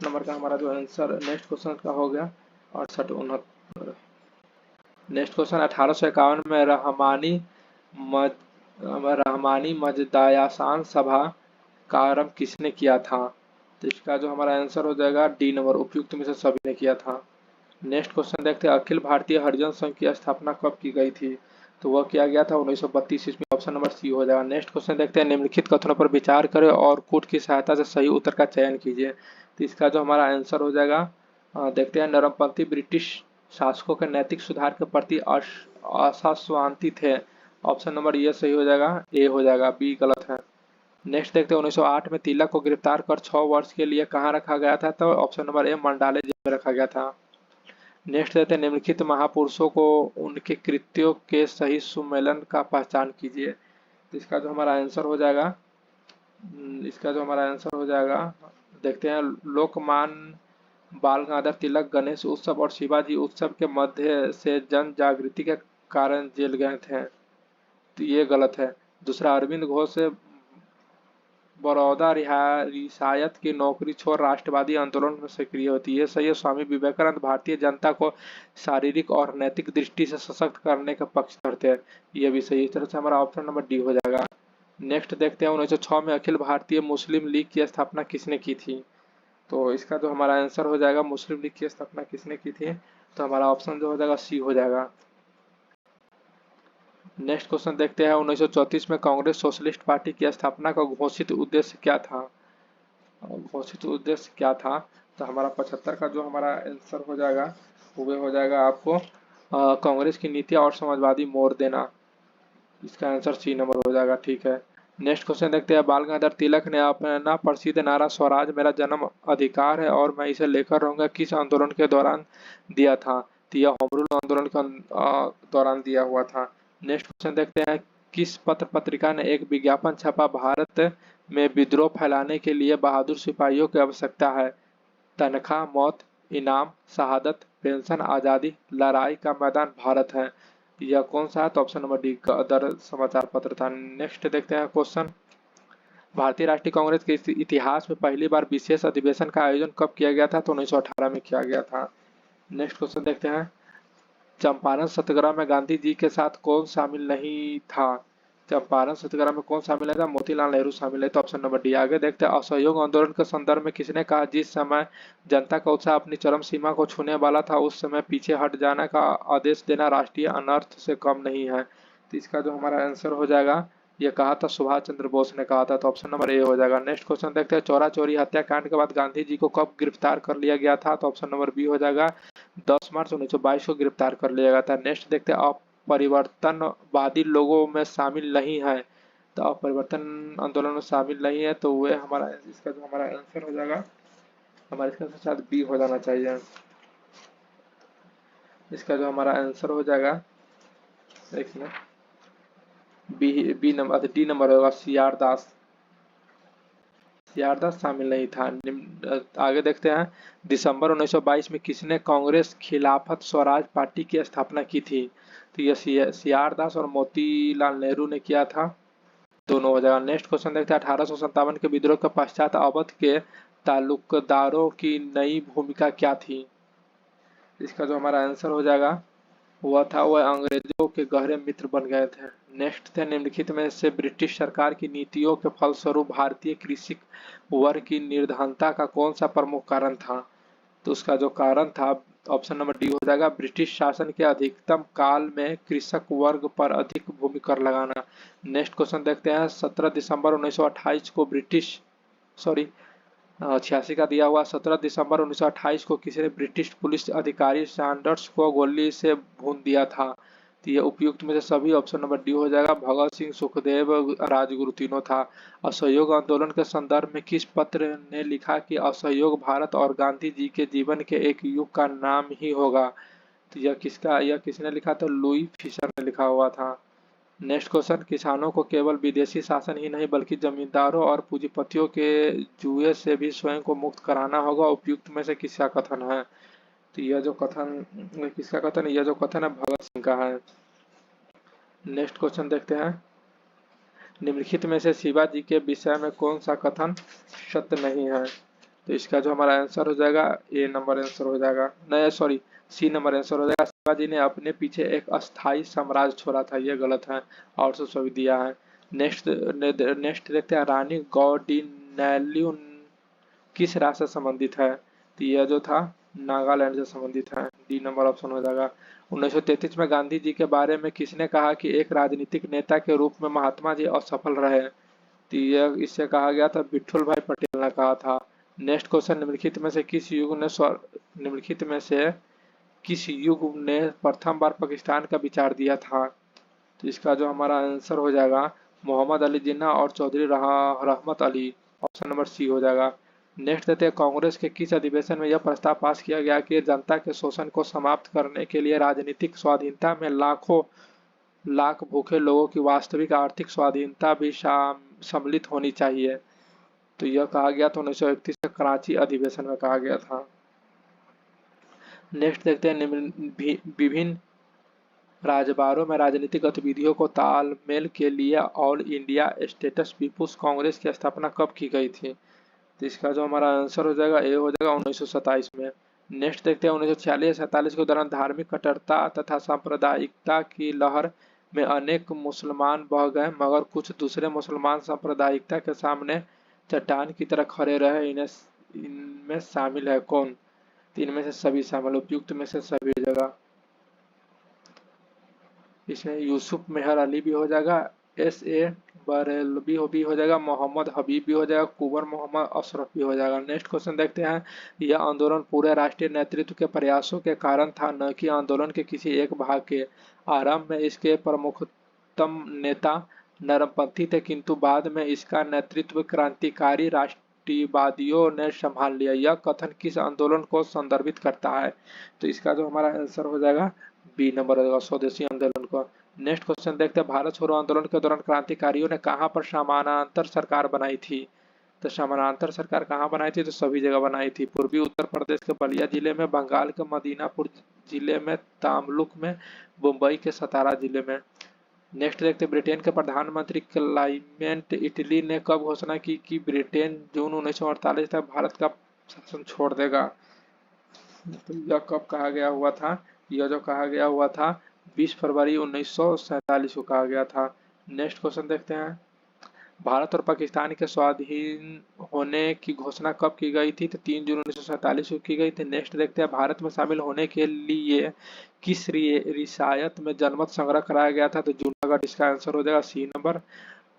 नंबर का हमारा जो आंसर नेक्स्ट क्वेश्चन का हो गया 68 69। नेक्स्ट क्वेश्चन 1851 में रहमानी मजदायासान सभा का आरंभ किसने किया था। तो इसका जो हमारा आंसर हो जाएगा डी नंबर, उपयुक्त में से सभी ने किया था। नेक्स्ट क्वेश्चन देखते हैं अखिल भारतीय हरिजन संघ की स्थापना कब की गई थी। तो वह किया गया था 1932 ईस्वी, ऑप्शन नंबर सी हो जाएगा। नेक्स्ट क्वेश्चन देखते हैं निम्नलिखित कथनों पर विचार करें और कूट की सहायता से सही उत्तर का चयन कीजिए। तो इसका जो हमारा आंसर हो जाएगा देखते हैं नरमपंथी ब्रिटिश शासकों के नैतिक सुधार के प्रति आशान्वित थे, ऑप्शन नंबर ये सही हो जाएगा, ए हो जाएगा, बी गलत है। नेक्स्ट देखते हैं 1908 में तिलक को गिरफ्तार कर 6 वर्ष के लिए कहाँ रखा गया था। तो option number A Mandalay jail में रखा गया था। नेक्स्ट देते हैं निम्नलिखित महापुरुषों को उनके कृत्यों के सही सुमेलन का पहचान कीजिए। तो इसका जो हमारा आंसर हो जाएगा देखते हैं लोकमान्य बाल गंगाधर तिलक गणेश उत्सव और शिवाजी उत्सव के मध्य से जन जागृति के कारण जेल गए थे। तो ये गलत है। दूसरा अरविंद घोष बड़ौदा रियासत की नौकरी छोड़ राष्ट्रवादी आंदोलन में सक्रिय होती है, सही है। स्वामी विवेकानंद भारतीय जनता को शारीरिक और नैतिक दृष्टि से सशक्त करने का पक्ष करते हैं, यह भी सही। इस तरह से हमारा ऑप्शन नंबर डी हो जाएगा। नेक्स्ट देखते हैं 1906 में अखिल भारतीय मुस्लिम लीग की स्थापना किसने की थी। तो इसका जो हमारा आंसर हो जाएगा मुस्लिम लीग की स्थापना किसने की थी, तो हमारा ऑप्शन जो हो जाएगा सी हो जाएगा। नेक्स्ट क्वेश्चन देखते हैं 1934 में कांग्रेस सोशलिस्ट पार्टी की स्थापना का घोषित उद्देश्य क्या था। तो हमारा 75 का जो हमारा आंसर हो जाएगा वो हो जाएगा आपको कांग्रेस की नीतियां और समाजवादी मोड़ देना, इसका आंसर सी नंबर हो जाएगा, ठीक है। नेक्स्ट क्वेश्चन देखते हैं बाल गंगाधर तिलक ने अपना प्रसिद्ध नारा स्वराज मेरा जन्म अधिकार है और मैं इसे लेकर रहूंगा किस आंदोलन के दौरान दिया था। तो यह होम रूल आंदोलन के दौरान दिया हुआ था। नेक्स्ट क्वेश्चन देखते हैं किस पत्र पत्रिका ने एक विज्ञापन छापा भारत में विद्रोह फैलाने के लिए बहादुर सिपाहियों की आवश्यकता है, तनख्वाह, मौत, इनाम, शहादत, पेंशन आजादी लड़ाई का मैदान भारत है। यह कौन सा है? तो ऑप्शन नंबर डी गदर समाचार पत्र था। नेक्स्ट देखते हैं क्वेश्चन। भारतीय राष्ट्रीय कांग्रेस के इतिहास में पहली बार विशेष अधिवेशन का आयोजन कब किया गया था? तो 1918 में किया गया था। नेक्स्ट क्वेश्चन देखते हैं। चंपारण सत्याग्रह में गांधी जी के साथ कौन शामिल नहीं था? चंपारण सत्याग्रह में कौन शामिल है था? मोतीलाल नेहरू शामिल है। तो ऑप्शन नंबर डी। आगे देखते हैं। असहयोग आंदोलन के संदर्भ में किसने कहा जिस समय जनता का उत्साह अपनी चरम सीमा को छूने वाला था उस समय पीछे हट जाने का आदेश देना राष्ट्रीय अनर्थ से कम नहीं है? तो इसका जो हमारा आंसर हो जाएगा, ये कहा था सुभाष चंद्र बोस ने कहा था। तो ऑप्शन नंबर ए हो जाएगा। नेक्स्ट क्वेश्चन देखते हैं। चौरा चौरी हत्याकांड के बाद गांधी जी को कब गिरफ्तार कर लिया गया था? तो ऑप्शन नंबर बी हो जाएगा। 10 मार्च 1922 को गिरफ्तार कर लिया गया था। नेक्स्ट देखते हैं। अपरिवर्तनवादी लोगों में शामिल नहीं है। तो अपरिवर्तन आंदोलन में शामिल नहीं है तो वे हमारा, इसका जो हमारा आंसर हो जाएगा, हमारे इसका शायद बी हो जाना चाहिए। इसका जो हमारा आंसर हो जाएगा, एक minute, B number, D number होगा। सीआर दास शामिल नहीं था। आगे देखते हैं। दिसंबर 1922 में किसने कांग्रेस खिलाफत स्वराज पार्टी की स्थापना की थी? तो यह सीआर दास और मोतीलाल नेहरू ने किया था। दोनों हो जाएगा। नेक्स्ट क्वेश्चन देखते हैं। 1857 के विद्रोह के पश्चात अवध के तालुकदारों की नई भूमिका क्या थी? इसका जो हमारा आंसर हो जाएगा, वह अंग्रेजों के गहरे मित्र बन गए थे। नेक्स्ट थे। निम्नलिखित में से ब्रिटिश सरकार की नीतियों के फलस्वरूप भारतीय कृषि वर्ग की निर्धनता का कौन सा प्रमुख कारण था? तो उसका जो कारण था, ऑप्शन नंबर डी हो जाएगा। ब्रिटिश शासन के अधिकतम काल में कृषक वर्ग पर अधिक भूमि कर लगाना। नेक्स्ट क्वेश्चन देखते हैं। 17 दिसंबर 1928 को ब्रिटिश, सॉरी 86 का दिया हुआ, 17 दिसंबर 1928 को किसी ने ब्रिटिश पुलिस अधिकारी सैंडर्स को गोली से भून दिया था? तो ये उपयुक्त में से सभी ऑप्शन नंबर डी हो जाएगा। भगत सिंह, सुखदेव, राजगुरु तीनों था। असहयोग आंदोलन के संदर्भ में किस पत्र ने लिखा कि असहयोग भारत और गांधी जी के जीवन के एक युग का नाम ही होगा? तो यह किसने लिखा था? लुई फिशर ने लिखा हुआ था। Next question. किसानों को केवल विदेशी शासन ही नहीं बल्कि जमींदारों और पूंजीपतियों के जुए से भी स्वयं को मुक्त कराना होगा। उपयुक्त में से किसका कथन है? तो यह जो कथन, किसका कथन, यह जो कथन है भगत सिंह का है। नेक्स्ट क्वेश्चन देखते हैं। निम्नलिखित में से शिवाजी के विषय में कौन सा कथन सत्य नहीं है? तो इसका जो हमारा आंसर हो जाएगा, ए नंबर आंसर हो जाएगा, नहीं सॉरी, सी नंबर आंसर हो जाएगा। शिवाजी ने अपने पीछे एक अस्थाई साम्राज्य छोड़ा था, ये गलत है, और से सभी दिया है। नेक्स्ट देखते हैं। रानी गौडिन्यलू किस राज्य से संबंधित है? तो यह जो था नागालैंड से संबंधित है। डी नंबर ऑप्शन हो जाएगा। 1933 में गांधी जी के बारे में किसने कहा कि एक राजनीतिक नेता के रूप में महात्मा जी असफल रहे? तो यह इससे कहा गया था, विठुल भाई पटेल ने कहा था। Next question. निम्नलिखित में से किस युग ने प्रथम बार पाकिस्तान का विचार दिया था? तो इसका जो हमारा आंसर हो जाएगा, मोहम्मद अली जिन्ना और चौधरी रहमत अली, ऑप्शन नंबर सी हो जाएगा। नेक्स्ट देते हैं। कांग्रेस के किस अधिवेशन में यह प्रस्ताव पास किया गया कि जनता के शोषण को समाप्त करने के लिए राजनीतिक स्वाधीनता में लाखों लाख भूखे लोगों की वास्तविक आर्थिक स्वाधीनता भी सम्मिलित होनी चाहिए? तो यह कहा गया था 1931 के कराची अधिवेशन में कहा गया था। नेक्स्ट देखते हैं। विभिन्न राजबारों में राजनीतिक गतिविधियों को तालमेल के लिए all India states people's congress की स्थापना कब की गई थी? तो इसका जो हमारा आंसर हो जाएगा, ए हो जाएगा, 1927 में। नेक्स्ट देखते हैं। 1946-47 के दौरान धार्मिक कट्टरता तथा सांप्रदायिकता की लहर में अनेक मुसलमान बह गए, मगर कुछ दूसरे मुसलमान सांप्रदायिकता के सामने चट्टान की तरह खड़े रहे। इनमें शामिल है कौन? तो इनमें से सभी शामिल, उपयुक्त में से सभी जगह। इसमें यूसुफ मेहर अली भी हो जाएगा, SA बरेलवी भी हो जाएगा, मोहम्मद हबीब भी हो जाएगा, कुंवर मोहम्मद अशरफ भी हो जाएगा। नेक्स्ट क्वेश्चन देखते हैं। यह आंदोलन पूरे राष्ट्रीय नेतृत्व के प्रयासों के कारण था, न कि आंदोलन के किसी एक भाग के। आरंभ में इसके प्रमुखतम नेता नरमपंथी थे, किंतु बाद में इसका नेतृत्व क्रांतिकारी राष्ट्रवादियों ने संभाल लिया। यह कथन किस आंदोलन को संदर्भित करता है? तो इसका जो हमारा आंसर हो जाएगा, बी नंबर होगा, स्वदेशी आंदोलन को। नेक्स्ट क्वेश्चन देखते हैं। भारत छोड़ो आंदोलन के दौरान क्रांतिकारियों ने कहां पर समानांतर सरकार बनाई थी? तो समानांतर सरकार कहाँ बनाई थी? तो सभी जगह बनाई थी। पूर्वी उत्तर प्रदेश के बलिया जिले में, बंगाल के मदीनापुर जिले में, तामलुक में, मुंबई के सतारा जिले में। नेक्स्ट देखते हैं, ब्रिटेन के प्रधानमंत्री क्लाइमेट इटली ने कब घोषणा की कि ब्रिटेन जून 1948 तक भारत का शासन छोड़ देगा? तो यह कब कहा गया हुआ था? यह जो कहा गया हुआ था 20 फरवरी 1947 को कहा गया था। नेक्स्ट क्वेश्चन देखते हैं, भारत और पाकिस्तान के स्वाधीन होने की घोषणा कब की गई थी? तो 3 जून 1947 को की गई थी। नेक्स्ट देखते हैं, भारत में शामिल होने के लिए किस रियासत में जनमत संग्रह कराया गया था? तो जूनागढ़ इसका आंसर हो जाएगा सी नंबर।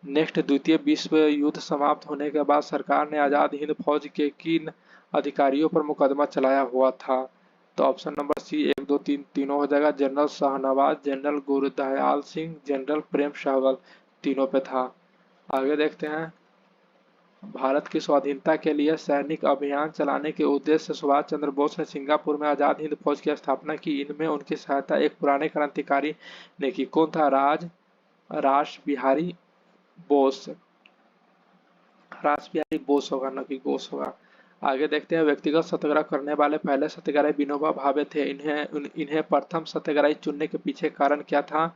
नेक्स्ट, द्वितीय विश्व युद्ध समाप्त होने के बाद सरकार ने आजाद हिंद फौज के किन अधिकारियों पर मुकदमा चलाया हुआ था? तो ऑप्शन नंबर सी 1, 2, 3 तीनों हो जाएगा। General Shahnawaz, general Gurdayal Singh, general Prem Sahgal, तीनों पे था। आगे देखते हैं, भारत की स्वाधीनता के लिए सैनिक अभियान चलाने के उद्देश्य से सुभाष चंद्र बोस ने सिंगापुर में आजाद हिंद फौज की स्थापना की। इनमें उनकी सहायता एक पुराने क्रांतिकारी ने की। कौन था? रास बिहारी बोस। रास बिहारी बोस होगा, न कि घोष होगा। आगे देखते हैं, व्यक्तिगत सत्याग्रह करने वाले पहले सत्याग्रही विनोबा भावे थे। इन्हें प्रथम सत्याग्रही चुनने के पीछे कारण क्या था?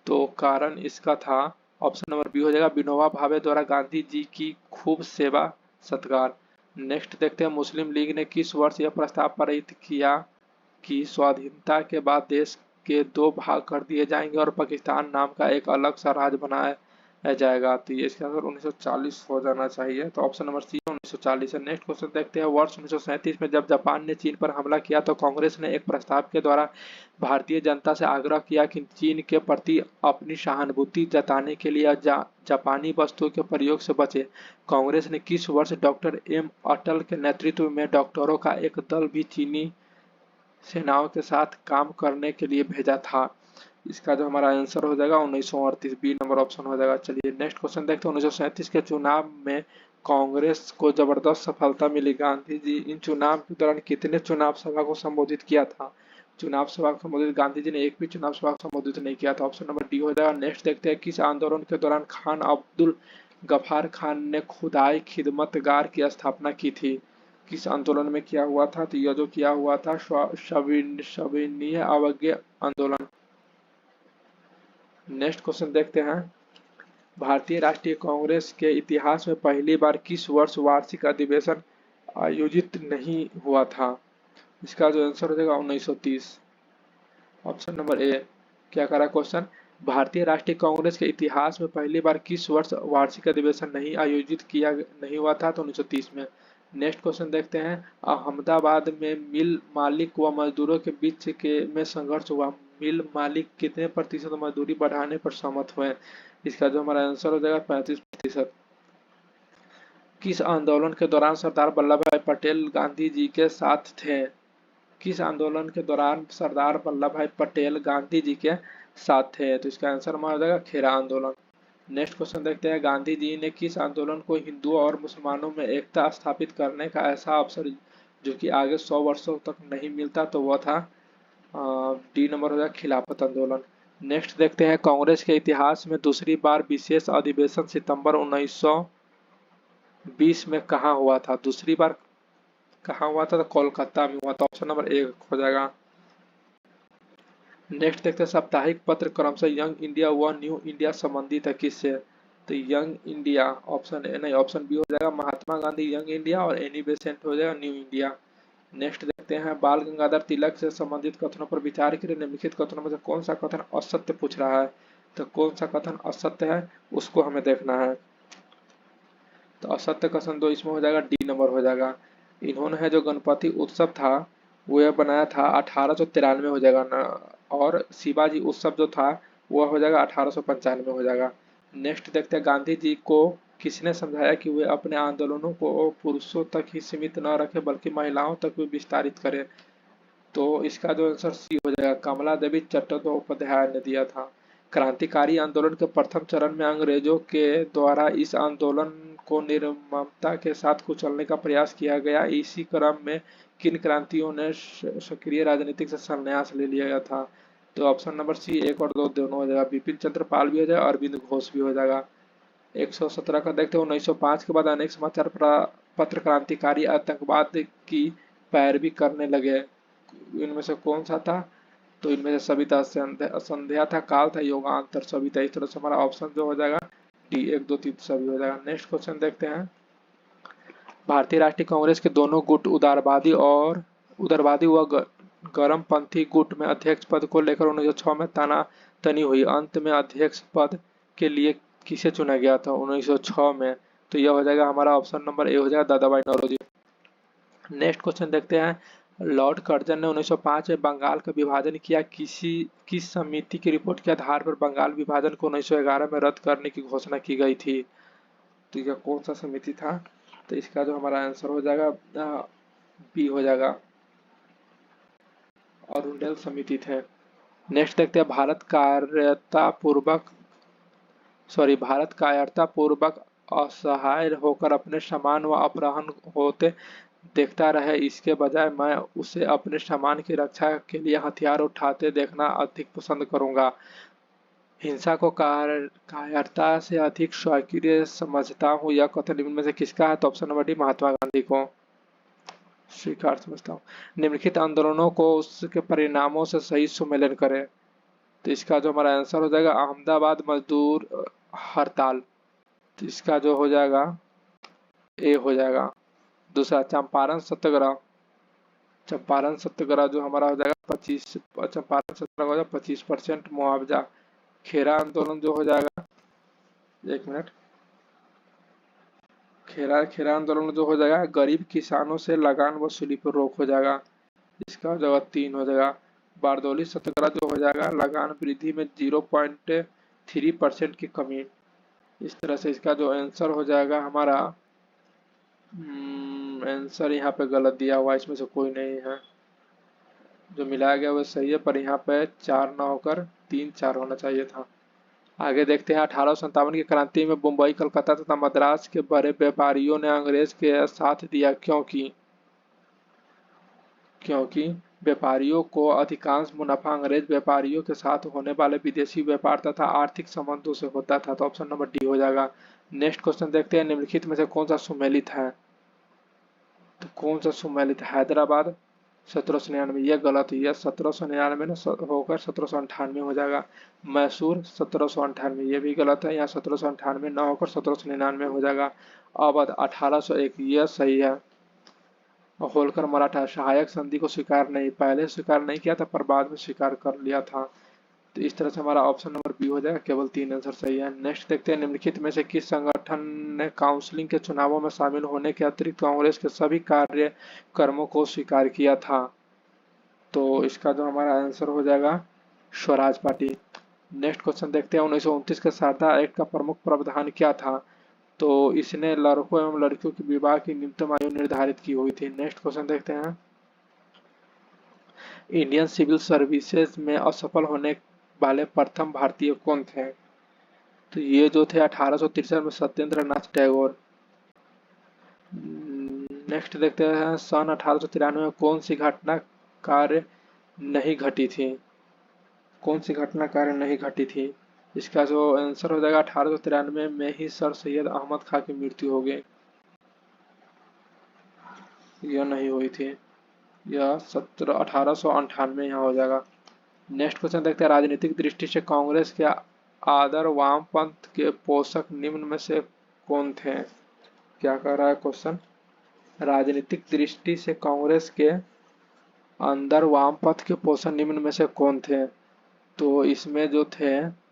तो कारण इसका था, ऑप्शन नंबर बी हो जाएगा, विनोबा भावे द्वारा गांधी जी की खूब सेवा सत्कार। नेक्स्ट देखते हैं, मुस्लिम लीग ने किस वर्ष यह प्रस्ताव पारित किया कि स्वाधीनता के बाद देश के 2 भाग कर दिए जाएंगे और पाकिस्तान नाम का एक अलग सा राज्य बनाया जाएगा? तो ये इसका आंसर 1940 हो जाना चाहिए। तो ऑप्शन नंबर सी 1940 है। नेक्स्ट क्वेश्चन देखते हैं, वर्ष 1937 में जब जापान ने चीन पर हमला किया तो कांग्रेस ने एक प्रस्ताव के द्वारा भारतीय जनता से आग्रह किया कि चीन के प्रति अपनी सहानुभूति जताने के लिए जापानी वस्तुओं के प्रयोग से बचे। कांग्रेस ने किस वर्ष डॉक्टर एम अटल के नेतृत्व में डॉक्टरों का एक दल भी चीनी सेनाओं के साथ काम करने के लिए भेजा था? इसका जो हमारा आंसर हो जाएगा 1938, बी नंबर ऑप्शन हो जाएगा। चलिए नेक्स्ट क्वेश्चन देखते हैं, 1937 के चुनाव में कांग्रेस को जबरदस्त सफलता मिली। गांधी जी इन चुनाव के दौरान कितने चुनाव सभा को संबोधित किया था? चुनाव सभा को संबोधित गांधी जी ने एक भी चुनाव सभा को संबोधित नहीं किया था। ऑप्शन नंबर डी हो जाएगा। नेक्स्ट देखते हैं, किस आंदोलन के दौरान खान अब्दुल गफार खान ने खुदाई खिदमतगार की स्थापना की थी? किस आंदोलन में किया हुआ था? तो यह जो किया हुआ था सविनय अवज्ञा आंदोलन। नेक्स्ट क्वेश्चन देखते हैं, भारतीय राष्ट्रीय कांग्रेस के इतिहास में पहली बार किस वर्ष वार्षिक अधिवेशन आयोजित नहीं हुआ था? इसका जो आंसर हो जाएगा 1930। ऑप्शन नंबर ए। क्या करा क्वेश्चन, भारतीय राष्ट्रीय कांग्रेस के इतिहास में पहली बार किस वर्ष वार्षिक अधिवेशन नहीं आयोजित किया नहीं हुआ था? तो 1930 में। नेक्स्ट क्वेश्चन देखते हैं, अहमदाबाद में मिल मालिक व मजदूरों के बीच में संघर्ष हुआ। मिल मालिक कितने प्रतिशत मजदूरी बढ़ाने पर सहमत हुए? इसका जो हमारा आंसर हो जाएगा 35%। किस आंदोलन के दौरान सरदार वल्लभ भाई पटेल गांधी जी के साथ थे? किस आंदोलन के दौरान सरदार वल्लभ भाई पटेल गांधी जी के साथ थे? तो इसका आंसर हमारा हो जाएगा खेरा आंदोलन। नेक्स्ट क्वेश्चन देखते हैं, गांधी जी ने किस आंदोलन को हिंदुओं और मुसलमानों में एकता स्थापित करने का ऐसा अवसर जो कि आगे 100 वर्षों तक नहीं मिलता? तो वह था डी नंबर हो जाएगा खिलाफत आंदोलन। नेक्स्ट देखते हैं, कांग्रेस के इतिहास में दूसरी बार विशेष अधिवेशन सितंबर 1920 में कहाँ हुआ था? दूसरी बार कहाँ हुआ था? तो कोलकाता में हुआ था। ऑप्शन नंबर ए हो जाएगा। नेक्स्ट देखते हैं, साप्ताहिक पत्र क्रमशः यंग इंडिया व न्यू इंडिया संबंधित है किससे? तो यंग इंडिया ऑप्शन ए नहीं, ऑप्शन बी हो जाएगा महात्मा गांधी यंग इंडिया और एनी बेसेंट हो जाएगा न्यू इंडिया। नेक्स्ट देखते हैं, बाल गंगाधर तिलक से संबंधित कथनों पर विचार के लिए निम्नलिखित कथनों में से कौन सा कथन असत्य पूछ रहा है? तो कौन सा कथन असत्य है उसको हमें देखना है। तो असत्य कथन दो इसमें हो जाएगा, डी नंबर हो जाएगा। इन्होंने जो गणपति उत्सव था वह बनाया था 1893 में हो जाएगा ना, और शिवाजी उत्सव जो था वह हो जाएगा 1895 हो जाएगा। नेक्स्ट देखते हैं, गांधी जी को किसने समझाया कि वे अपने आंदोलनों को पुरुषों तक ही सीमित न रखें बल्कि महिलाओं तक भी विस्तारित करें? तो इसका जो आंसर सी हो जाएगा, कमला देवी चट्टोपाध्याय ने दिया था। क्रांतिकारी आंदोलन के प्रथम चरण में अंग्रेजों के द्वारा इस आंदोलन को निर्ममता के साथ कुचलने का प्रयास किया गया। इसी क्रम में किन क्रांतियों ने सक्रिय राजनीतिक से संन्यास ले लिया था? तो ऑप्शन नंबर सी 1 और 2 दोनों हो जाएगा। बिपिन चंद्र पाल भी हो जाएगा, अरविंद घोष भी हो जाएगा। 117 का देखते हैं 1905 के बाद अनेक समाचार पत्र क्रांतिकारी आतंकवाद की पैरवी करने लगे। इनमें से कौन सा था? तो इनमें से सविता संध्या था, काल था, योगांतर सविता। इस तरह से हमारा ऑप्शन जो हो जाएगा डी 1 2 3 सभी हो जाएगा। नेक्स्ट क्वेश्चन देखते हैं। भारतीय राष्ट्रीय कांग्रेस के दोनों गुट उदारवादी व गरमपंथी गुट में अध्यक्ष पद को लेकर 1906 में तनातनी हुई। अंत में अध्यक्ष पद के लिए किसे चुना गया था 1906 में? तो यह हो जाएगा हमारा ऑप्शन नंबर ए हो जाएगा दादा भाई नौरोजी। नेक्स्ट क्वेश्चन देखते हैं। लॉर्ड कर्जन ने 1905 में बंगाल का विभाजन किया। किस समिति की रिपोर्ट के आधार पर बंगाल विभाजन को 1911 में रद्द करने की घोषणा की गई थी? तो यह कौन सा समिति था? तो इसका जो हमारा आंसर हो जाएगा बी हो जाएगा, अरुंडेल समिति थे। नेक्स्ट देखते हैं। भारत कायरता पूर्वक असहाय होकर अपने सामान व अपहरण होते देखता रहे, इसके बजाय मैं उसे अपने सामान की रक्षा के लिए हथियार उठाते देखना अधिक पसंद करूंगा। हिंसा को कायरता से अधिक स्वीकार्य समझता हूँ, यह कथन इनमें से किसका है? तो option number D Mahatma Gandhi को स्वीकार समझता हूँ। निम्नलिखित आंदोलनों को उसके परिणामों से सही सुमेलन करें। तो इसका जो हमारा आंसर हो जाएगा अहमदाबाद मजदूर हड़ताल। तो इसका जो हो जाएगा ए हो जाएगा। दूसरा चंपारण सत्याग्रह जो हमारा हो जाएगा 25% मुआवजा। खेरा आंदोलन जो हो जाएगा, एक मिनट, खेरा आंदोलन जो हो जाएगा गरीब किसानों से लगान वसूली पर रोक हो जाएगा। इसका जगह 3 हो जाएगा। बारदौली सत्याग्रह जो हो जाएगा लगान वृद्धि में 0.3% की कमी। इस तरह से इसका जो आंसर हो जाएगा हमारा आंसर यहाँ पे गलत दिया हुआ, इसमें से कोई नहीं है। जो मिलाया गया वो सही है, पर यहाँ पे 4 ना होकर 3-4 होना चाहिए था। आगे देखते हैं। 1857 की क्रांति में मुंबई, कलकत्ता तथा मद्रास के बड़े व्यापारियों ने अंग्रेज के साथ दिया, क्योंकि व्यापारियों को अधिकांश मुनाफा अंग्रेज व्यापारियों के साथ होने वाले विदेशी व्यापार तथा आर्थिक संबंधों से होता था। तो ऑप्शन नंबर डी हो जाएगा। नेक्स्ट क्वेश्चन देखते हैं। निम्नलिखित में से कौन सा सुमेलित है? तो कौन सा सुमेलित? हैदराबाद 1799, यह गलत है। यह 1799 में होकर 1798 हो जाएगा। मैसूर 1798, यह भी गलत है। यहाँ 1798 न होकर 1799 हो जाएगा। अवध 1801, यह सही है। होलकर मराठा सहायक संधि को पहले स्वीकार नहीं किया था, पर बाद में स्वीकार कर लिया था। तो इस तरह से हमारा ऑप्शन नंबर बी हो जाएगा। केवल 3 आंसर सही है। नेक्स्ट देखते हैं। निम्नलिखित में से किस संगठन ने काउंसिलिंग के चुनावों में शामिल होने के अतिरिक्त कांग्रेस के सभी कार्यक्रमों को स्वीकार किया था? तो इसका जो हमारा आंसर हो जाएगा स्वराज पार्टी। नेक्स्ट क्वेश्चन देखते हैं। 1929 के शारदा एक्ट का प्रमुख प्रावधान क्या था? तो इसने लड़कों एवं लड़कियों के विवाह की न्यूनतम आयु निर्धारित की हुई थी। नेक्स्ट क्वेश्चन देखते हैं। इंडियन सिविल सर्विसेज में असफल होने वाले प्रथम भारतीय कौन थे? तो ये जो थे 1863 में सत्येंद्र नाथ टैगोर। नेक्स्ट देखते हैं। सन 1893 में कौन सी घटना कार्य नहीं घटी थी? इसका जो आंसर हो जाएगा 1893 में ही सर सैयद अहमद खां की मृत्यु हो गई। यह नहीं हुई थी। यह 1898 यहाँ हो जाएगा। नेक्स्ट क्वेश्चन देखते हैं। राजनीतिक दृष्टि से कांग्रेस के आदर वामपंथ के पोषक निम्न में से कौन थे? क्या कह रहा है क्वेश्चन? राजनीतिक दृष्टि से कांग्रेस के अंदर वामपंथ के पोषक निम्न में से कौन थे? तो इसमें जो थे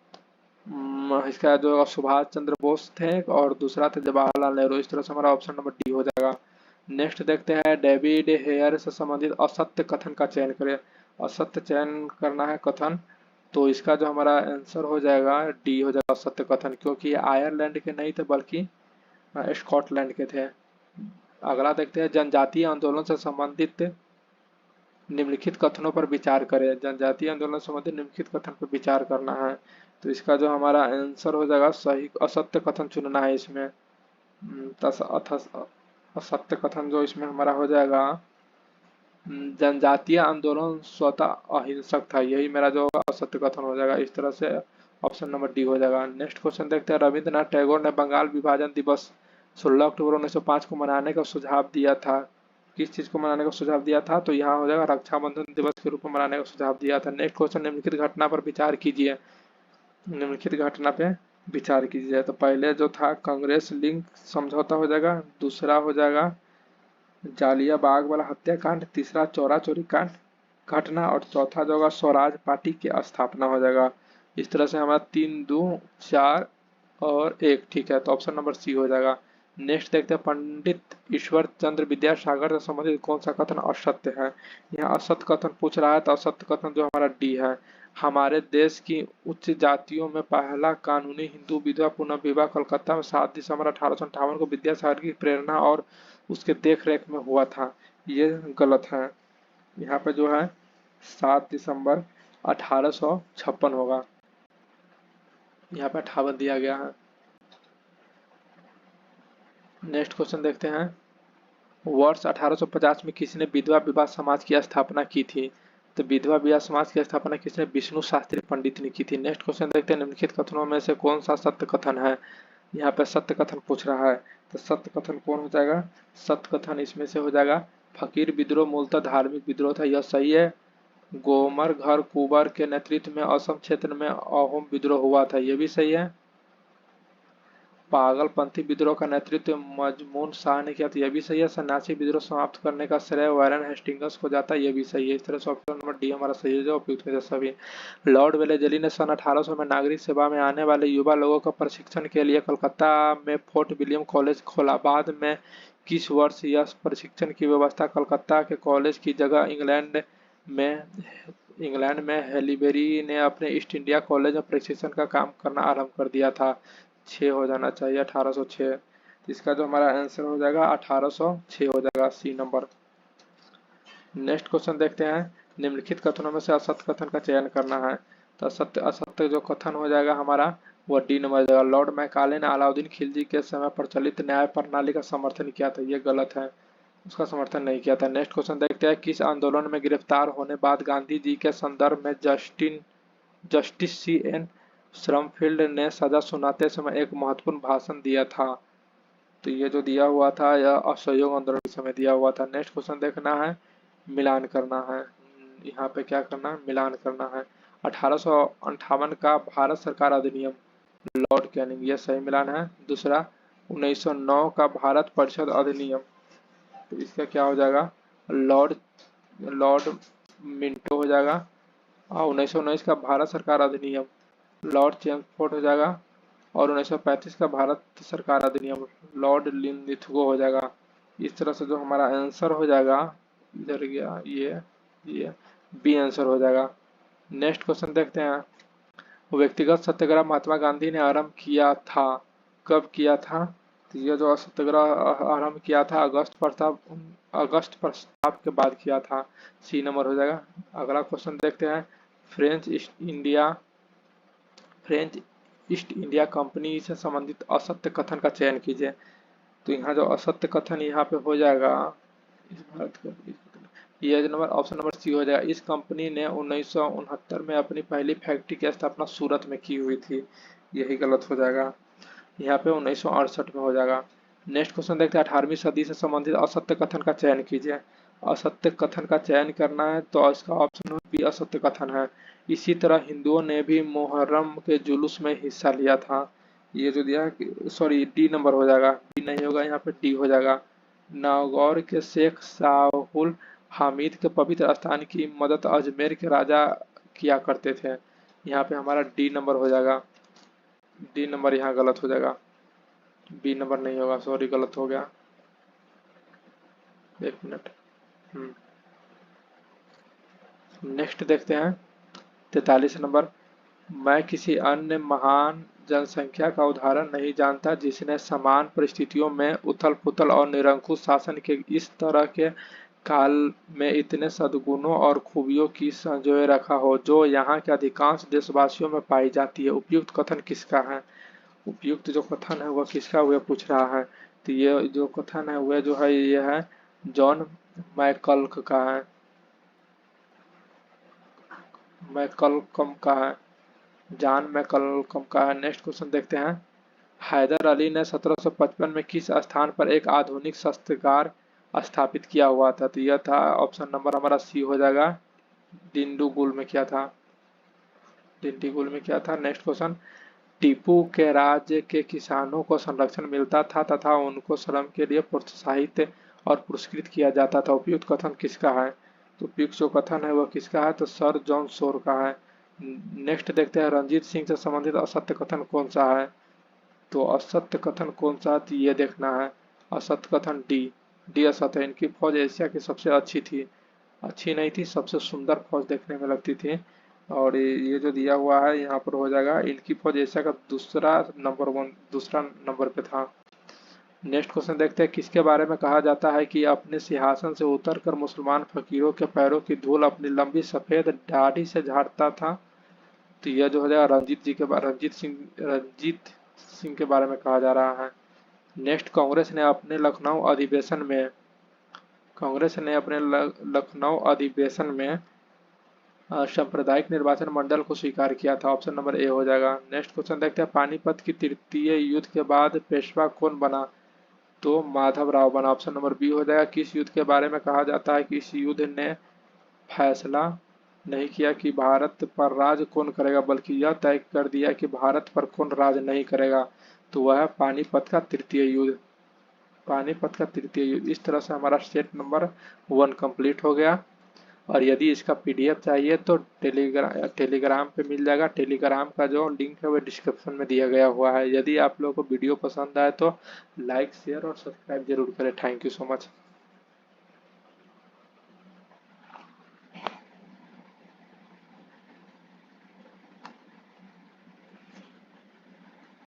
इसका जो सुभाष चंद्र बोस थे और दूसरा थे जवाहरलाल नेहरू। इस तरह से हमारा ऑप्शन नंबर डी हो जाएगा। नेक्स्ट देखते हैं। डेविड हेयर से संबंधित असत्य कथन का चयन करें। असत्य चयन करना है कथन। तो इसका जो हमारा आंसर हो जाएगा डी हो जाएगा असत्य कथन, क्योंकि आयरलैंड के नहीं थे बल्कि स्कॉटलैंड के थे। अगला देखते हैं। जनजातीय आंदोलन से संबंधित निम्नलिखित कथनों पर विचार करें। जनजातीय आंदोलन से संबंधित निम्नलिखित कथन पर विचार करना है। तो इसका जो हमारा आंसर हो जाएगा सही असत्य कथन चुनना है इसमें। असत्य कथन जो इसमें हमारा हो जाएगा जनजातीय आंदोलन स्वतः अहिंसक था, यही मेरा जो असत्य कथन हो जाएगा। इस तरह से ऑप्शन नंबर डी हो जाएगा। नेक्स्ट क्वेश्चन देखते हैं, रविंद्रनाथ टैगोर ने बंगाल विभाजन दिवस 16 अक्टूबर 1905 को मनाने का सुझाव दिया था। किस चीज को मनाने का सुझाव दिया था? तो यहाँ हो जाएगा रक्षाबंधन दिवस के रूप में मनाने का सुझाव दिया था। नेक्स्ट क्वेश्चन, निम्नलिखित घटना पर विचार कीजिए। निम्नलिखित घटना पे विचार कीजिए। तो पहले जो था कांग्रेस लिंक समझौता हो जाएगा, दूसरा हो जाएगा जालिया बाग वाला हत्याकांड, तीसरा चौरा चोरी कांड घटना, और चौथा जो होगा स्वराज पार्टी की स्थापना हो जाएगा। इस तरह से हमारा 3, 2, 4 और 1 ठीक है, तो ऑप्शन नंबर सी हो जाएगा। नेक्स्ट देखते हैं, पंडित ईश्वर चंद्र विद्यासागर से संबंधित कौन सा कथन असत्य है? यहाँ असत्य कथन पूछ रहा है, तो असत्य कथन जो हमारा डी है। हमारे देश की उच्च जातियों में पहला कानूनी हिंदू विधवा पुनर्विवाह कोलकाता में 7 दिसंबर 1858 को विद्यासागर की प्रेरणा और उसके देख रेख में हुआ था, ये गलत है। यहाँ पे जो है 7 दिसंबर 1856 होगा, यहाँ पे 58 दिया गया है। नेक्स्ट क्वेश्चन देखते हैं, वर्ष 1850 में किसने विधवा विवाह समाज की स्थापना की थी? तो विधवा विवाह समाज की स्थापना किसने? विष्णु शास्त्री पंडित ने की थी। नेक्स्ट क्वेश्चन देखते हैं, निम्नलिखित कथनों में से कौन सा सत्य कथन है? यहाँ पे सत्य कथन पूछ रहा है, तो सत्य कथन कौन हो जाएगा? सत्य कथन इसमें से हो जाएगा फकीर विद्रोह मूलतः धार्मिक विद्रोह था, यह सही है। गोमर घर कुबर के नेतृत्व में असम क्षेत्र में अहोम विद्रोह हुआ था, यह भी सही है। पागलपंथी विद्रोह का नेतृत्व मजमून शाह ने किया था, यह भी सही है। सन्यासी विद्रोह समाप्त करने का श्रेय वारेन हेस्टिंग्स को जाता है, यह भी सही है। इस तरह से ऑप्शन नंबर डी हमारा सही है, जो उपयुक्त है सभी। लॉर्ड वेलेजली ने सन 1800 में नागरिक सेवा में आने वाले युवा लोगों का प्रशिक्षण के लिए कलकत्ता में फोर्ट विलियम कॉलेज खोला। बाद में किस वर्ष यह प्रशिक्षण की व्यवस्था कलकत्ता के कॉलेज की जगह इंग्लैंड में हेलीबेरी ने अपने ईस्ट इंडिया कॉलेज में प्रशिक्षण का काम करना आरंभ कर दिया था? 6 हो जाना चाहिए, 1806। इसका जो हमारा आंसर हो जाएगा 1806 हो जाएगा, सी नंबर। नेक्स्ट क्वेश्चन देखते हैं, निम्नलिखित कथनों में से असत्य कथन का चयन करना है। तो असत्य असत्य जो कथन हो जाएगा हमारा वो डी नंबर हो जाएगा। लॉर्ड मैकाले ने अलाउद्दीन खिलजी के समय प्रचलित न्याय प्रणाली का समर्थन किया था, ये गलत है, उसका समर्थन नहीं किया था। नेक्स्ट क्वेश्चन देखते हैं, किस आंदोलन में गिरफ्तार होने बाद गांधी जी के संदर्भ में जस्टिस सी.एन. श्रमफील्ड ने सजा सुनाते समय एक महत्वपूर्ण भाषण दिया था? तो ये जो दिया हुआ था यह असहयोग आंदोलन के समय दिया हुआ था। नेक्स्ट क्वेश्चन देखना है, मिलान करना है। यहाँ पे क्या करना है? मिलान करना है। 1858 का भारत सरकार अधिनियम, लॉर्ड कैनिंग, ये सही मिलान है। दूसरा 1909 का भारत परिषद अधिनियम, तो इसका क्या हो जाएगा? लॉर्ड लॉर्ड मिंटो हो जाएगा। और 1919 का भारत सरकार अधिनियम लॉर्ड चेम्सफोर्ड हो जाएगा। और 1935 का भारत सरकार अधिनियम लॉर्ड लिनलिथगो हो जाएगा। इस तरह से जो हमारा आंसर हो जाएगा, इधर गया ये बी आंसर हो जाएगा। नेक्स्ट क्वेश्चन देखते हैं, व्यक्तिगत सत्याग्रह महात्मा गांधी ने आरंभ किया था, कब किया था? तो ये जो सत्याग्रह आरंभ किया था अगस्त प्रस्ताव के बाद किया था, सी नंबर हो जाएगा। अगला क्वेश्चन देखते हैं, फ्रेंच ईस्ट इंडिया कंपनी से संबंधित असत्य कथन का चयन कीजिए। तो यहाँ जो असत्य कथन यहाँ पे हो जाएगा, इस भारत का ये नंबर ऑप्शन नंबर सी हो जाएगा। इस कंपनी ने 1969 में अपनी पहली फैक्ट्री की स्थापना सूरत में की हुई थी, यही गलत हो जाएगा। यहाँ पे 1968 में हो जाएगा। नेक्स्ट क्वेश्चन देखते हैं, 18वीं सदी से संबंधित असत्य कथन का चयन कीजिए। असत्य कथन का चयन करना है तो इसका ऑप्शन बी असत्य कथन है। इसी तरह हिंदुओं ने भी मुहर्रम के जुलूस में हिस्सा लिया था, ये जो दिया है सॉरी डी नंबर हो जाएगा, डी नहीं होगा, यहाँ पे डी हो जाएगा। नागौर के शेख साहुल हामिद के पवित्र स्थान की मदद अजमेर के राजा किया करते थे, यहाँ पे हमारा डी नंबर हो जाएगा। डी नंबर यहाँ गलत हो जाएगा, बी नंबर नहीं होगा, सॉरी गलत हो गया, एक मिनट। नेक्स्ट देखते हैं 43 नंबर, मैं किसी अन्य महान जनसंख्या का उदाहरण नहीं जानता जिसने समान परिस्थितियों में उथल पुथल और निरंकुश शासन के इस तरह के काल में इतने सद्गुणों और खूबियों की संजोए रखा हो जो यहाँ के अधिकांश देशवासियों में पाई जाती है। उपयुक्त कथन किसका है? उपयुक्त जो कथन है वह किसका वह पूछ रहा है। तो ये जो कथन है वह जो है ये है जॉन मैकल्क का है। मैकलकम का है, जॉन मैकलकम का है। नेक्स्ट क्वेश्चन देखते हैं। हैदर अली ने 1755 में किस स्थान पर एक आधुनिक शस्त्रागार स्थापित किया हुआ था? तो यह था ऑप्शन नंबर हमारा सी हो जाएगा, डिंडीगुल में किया था। डिंडीगुल में किया था। Next question. टीपू के राज्य के किसानों को संरक्षण मिलता था तथा उनको श्रम के लिए प्रोत्साहित और पुरस्कृत किया जाता था। उपयुक्त कथन किसका है? तो उपयुक्त जो कथन है वह किसका है? तो सर जॉन शोर का है। नेक्स्ट देखते हैं, रंजीत सिंह से संबंधित असत्य कथन कौन सा है? तो असत्य कथन कौन सा, तो ये देखना है। असत्य कथन डी, डी असत्य है। इनकी फौज एशिया की सबसे अच्छी थी, अच्छी नहीं थी, सबसे सुंदर फौज देखने में लगती थी। और ये जो दिया हुआ है यहाँ पर हो जाएगा, इनकी फौज एशिया का दूसरा नंबर पे था। नेक्स्ट क्वेश्चन देखते हैं। किसके बारे में कहा जाता है कि अपने सिंहासन से उतरकर मुसलमान फकीरों के पैरों की धूल अपनी लंबी सफेद दाढ़ी से झाड़ता था? तो यह जो हो जाएगा रंजीत सिंह के बारे में कहा जा रहा है। नेक्स्ट, कांग्रेस ने अपने लखनऊ अधिवेशन में सांप्रदायिक निर्वाचन मंडल को स्वीकार किया था। ऑप्शन नंबर ए हो जाएगा। नेक्स्ट क्वेश्चन देखते हैं। पानीपत की तृतीय युद्ध के बाद पेशवा कौन बना? तो माधवराव बना। ऑप्शन नंबर बी हो जाएगा। किस युद्ध के बारे में कहा जाता है कि इस युद्ध ने फैसला नहीं किया कि भारत पर राज कौन करेगा, बल्कि यह तय कर दिया कि भारत पर कौन राज नहीं करेगा? तो वह है पानीपत का तृतीय युद्ध। पानीपत का तृतीय युद्ध। इस तरह से हमारा सेट नंबर 1 कंप्लीट हो गया। और यदि इसका पीडीएफ चाहिए तो टेलीग्राम पे मिल जाएगा। टेलीग्राम का जो लिंक है वो डिस्क्रिप्शन में दिया गया हुआ है। यदि आप लोगों को वीडियो पसंद आए तो लाइक शेयर और सब्सक्राइब जरूर करें। Thank you so much.